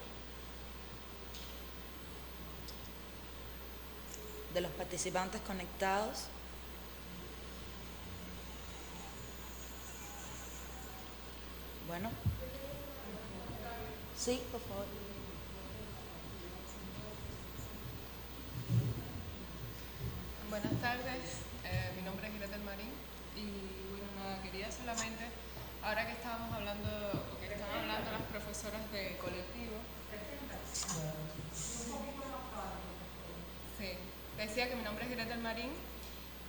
De los participantes conectados. Bueno. Sí, por favor. Buenas tardes, mi nombre es Gretel Marín y bueno, nada, quería solamente, ahora que estábamos hablando, o que estaban hablando las profesoras de colectivo, sí, decía que mi nombre es Gretel Marín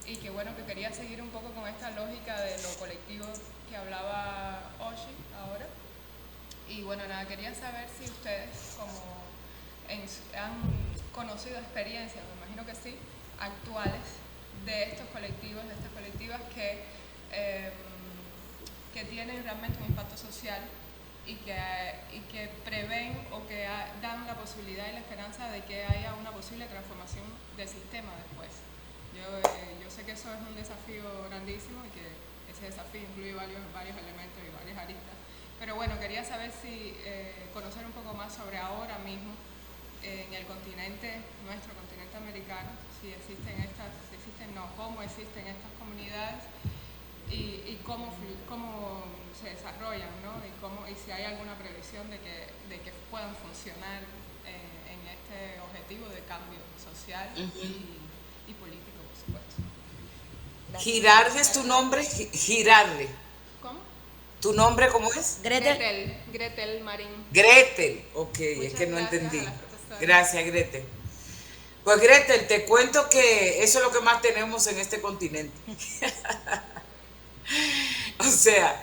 y que bueno, que quería seguir un poco con esta lógica de lo colectivo que hablaba Oshi ahora. Y bueno, nada, quería saber si ustedes han conocido experiencias, me imagino que sí, actuales de estos colectivos, de estas colectivas que tienen realmente un impacto social y que prevén o que dan la posibilidad y la esperanza de que haya una posible transformación del sistema después. Yo sé que eso es un desafío grandísimo y que ese desafío incluye varios elementos y varias aristas. Pero bueno, quería saber si conocer un poco más sobre ahora mismo en el continente, nuestro continente americano, cómo existen estas comunidades y cómo se desarrollan, ¿no? Y si hay alguna previsión de que puedan funcionar en este objetivo de cambio social y político, por supuesto. Girarde es tu nombre, Girarde. ¿Cómo? ¿Tu nombre cómo es? Gretel Marín. Gretel, ok, Muchas es que no gracias entendí. a la profesora. Gracias, Gretel. Pues Gretel, te cuento que eso es lo que más tenemos en este continente. O sea,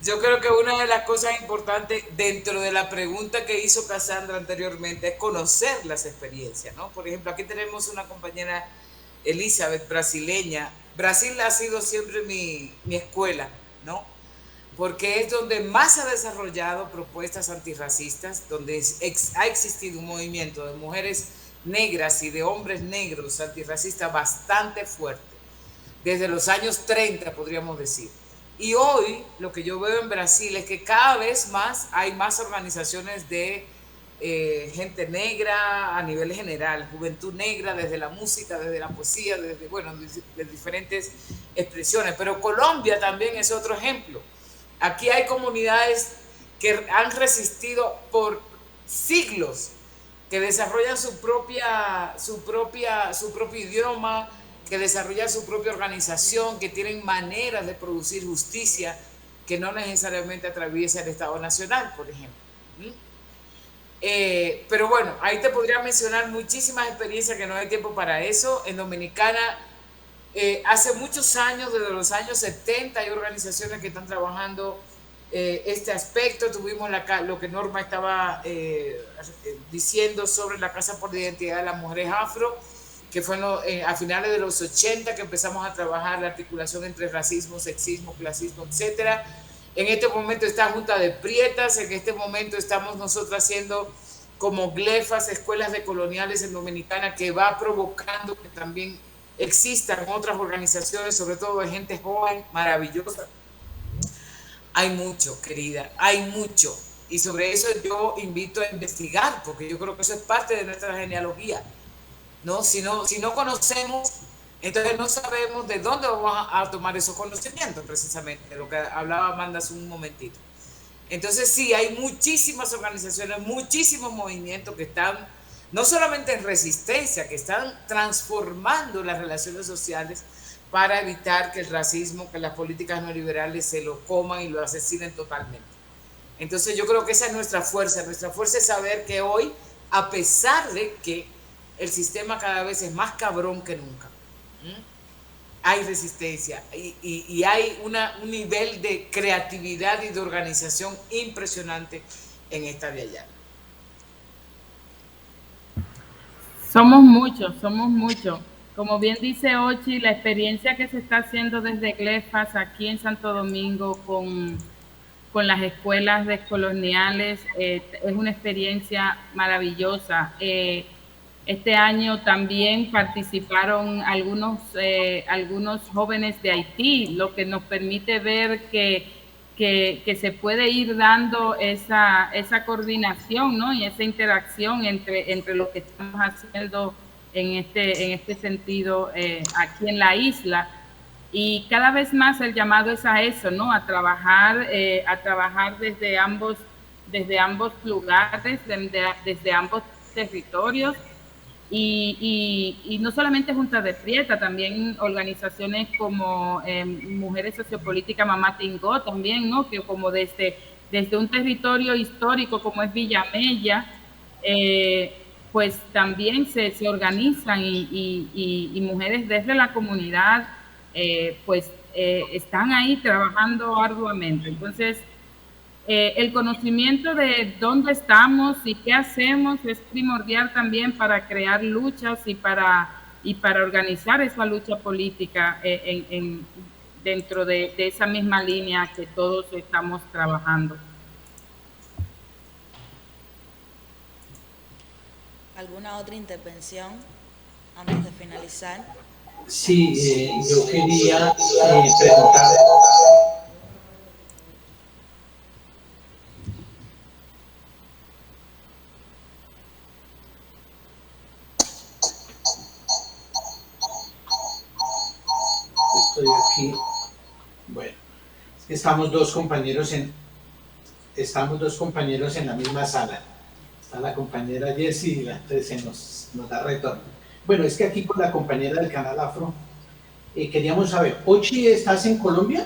Yo creo que una de las cosas importantes dentro de la pregunta que hizo Cassandra anteriormente es conocer las experiencias, ¿no? Por ejemplo, aquí tenemos una compañera, Elizabeth, brasileña. Brasil ha sido siempre mi escuela, ¿no? Porque es donde más ha desarrollado propuestas antirracistas, donde ha existido un movimiento de mujeres negras y de hombres negros antirracistas bastante fuerte, desde los años 30 podríamos decir. Y hoy lo que yo veo en Brasil es que cada vez más hay más organizaciones de gente negra a nivel general, juventud negra, desde la música, desde la poesía, desde, bueno, de diferentes expresiones. Pero Colombia también es otro ejemplo. Aquí hay comunidades que han resistido por siglos, que desarrollan su propio idioma, que desarrollan su propia organización, que tienen maneras de producir justicia que no necesariamente atraviesa el Estado Nacional, por ejemplo. Pero bueno, ahí te podría mencionar muchísimas experiencias que no hay tiempo para eso. En Dominicana, hace muchos años, desde los años 70, hay organizaciones que están trabajando este aspecto. Tuvimos lo que Norma estaba diciendo sobre la Casa por la Identidad de las Mujeres Afro, que fue a finales de los 80 que empezamos a trabajar la articulación entre racismo, sexismo, clasismo, etc. En este momento está Junta de Prietas, en este momento estamos nosotros haciendo como glefas, escuelas de coloniales en Dominicana, que va provocando que también existan otras organizaciones, sobre todo de gente joven, maravillosa. Hay mucho, querida, hay mucho. Y sobre eso yo invito a investigar, porque yo creo que eso es parte de nuestra genealogía, ¿no? Si no conocemos, entonces no sabemos de dónde vamos a tomar esos conocimientos, precisamente, de lo que hablaba Amanda hace un momentito. Entonces sí, hay muchísimas organizaciones, muchísimos movimientos que están, no solamente en resistencia, que están transformando las relaciones sociales para evitar que el racismo, que las políticas neoliberales se lo coman y lo asesinen totalmente. Entonces yo creo que esa es nuestra fuerza es saber que hoy, a pesar de que el sistema cada vez es más cabrón que nunca, hay resistencia y hay un nivel de creatividad y de organización impresionante en esta Via Yala. Somos muchos. Como bien dice Ochi, la experiencia que se está haciendo desde GLEFAS aquí en Santo Domingo con las escuelas descoloniales es una experiencia maravillosa. Este año también participaron algunos jóvenes de Haití, lo que nos permite ver que se puede ir dando esa coordinación, ¿no? Y esa interacción entre lo que estamos haciendo en este sentido aquí en la isla. Y cada vez más el llamado es a eso, ¿no? A trabajar desde ambos lugares, desde ambos territorios. Y no solamente Junta de Prieta, también organizaciones como Mujeres Sociopolíticas Mamá Tingó también, ¿no? Que como desde un territorio histórico como es Villamella, pues también se organizan y mujeres desde la comunidad pues están ahí trabajando arduamente. Entonces, el conocimiento de dónde estamos y qué hacemos es primordial también para crear luchas y para organizar esa lucha política dentro de esa misma línea que todos estamos trabajando. ¿Alguna otra intervención antes de finalizar? Sí, yo quería preguntar. Estoy aquí. Bueno, estamos dos compañeros en la misma sala. Está la compañera Jessie y entonces nos da retorno. Bueno, es que aquí con la compañera del Canal Afro queríamos saber, Ochi, ¿estás en Colombia?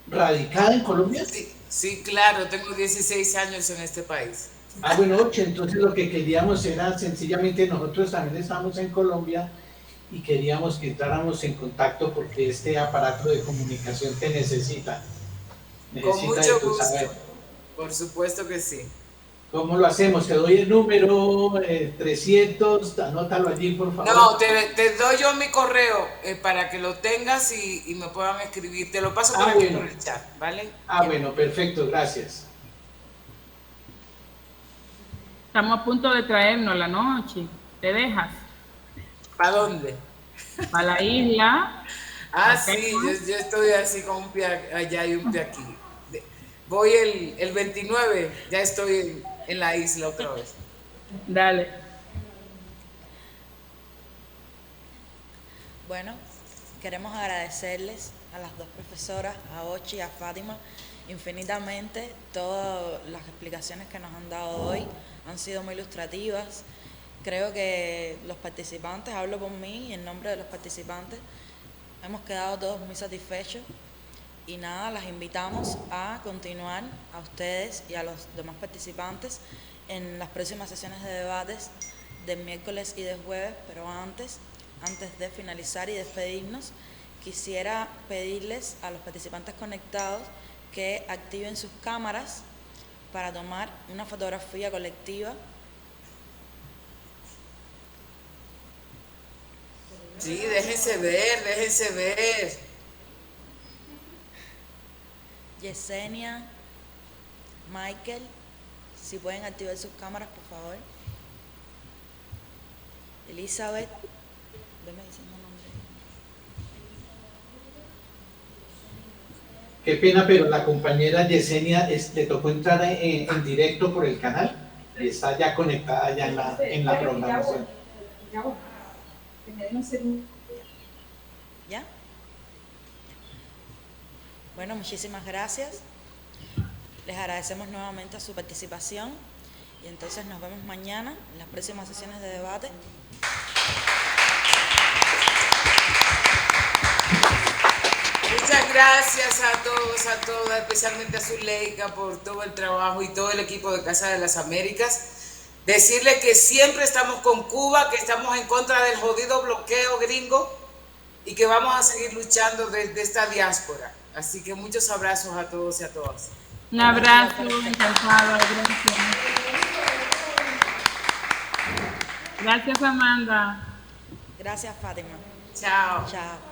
¿Radicada en Colombia? Sí, claro, tengo 16 años en este país. Ah, bueno, Ochi, entonces lo que queríamos era sencillamente, nosotros también estamos en Colombia y queríamos que entráramos en contacto porque este aparato de comunicación te necesita. Con necesita mucho de tu gusto. saber. Por supuesto que sí. ¿Cómo lo hacemos? Te doy el número 300, anótalo allí, por favor. No, te doy yo mi correo para que lo tengas y me puedan escribir. Te lo paso por aquí por el chat, ¿vale? Bueno, perfecto, gracias. Estamos a punto de traernos la noche. ¿Te dejas? ¿Para dónde? Para la isla. Sí, yo estoy así con un pie allá y un pie aquí. Voy el 29, ya estoy en la isla otra vez. Dale. Bueno, queremos agradecerles a las dos profesoras, a Ochi y a Fátima, infinitamente. Todas las explicaciones que nos han dado hoy han sido muy ilustrativas. Creo que los participantes, hablo por mí y en nombre de los participantes, hemos quedado todos muy satisfechos. Y nada, las invitamos a continuar, a ustedes y a los demás participantes, en las próximas sesiones de debates de miércoles y de jueves, pero antes de finalizar y despedirnos, quisiera pedirles a los participantes conectados que activen sus cámaras para tomar una fotografía colectiva. Sí, déjense ver. Yesenia, Michael, si pueden activar sus cámaras, por favor. Elizabeth, deme diciendo nombre. Qué pena, pero la compañera Yesenia le tocó entrar en directo por el canal y está ya conectada ya en la programación. ¿Ya? Bueno, muchísimas gracias. Les agradecemos nuevamente a su participación y entonces nos vemos mañana en las próximas sesiones de debate. Muchas gracias a todas, especialmente a Zuleika por todo el trabajo y todo el equipo de Casa de las Américas. Decirles que siempre estamos con Cuba, que estamos en contra del jodido bloqueo gringo y que vamos a seguir luchando desde esta diáspora. Así que muchos abrazos a todos y a todas. Un abrazo, encantada, gracias. Gracias, Amanda. Gracias, Fátima. Chao. Chao.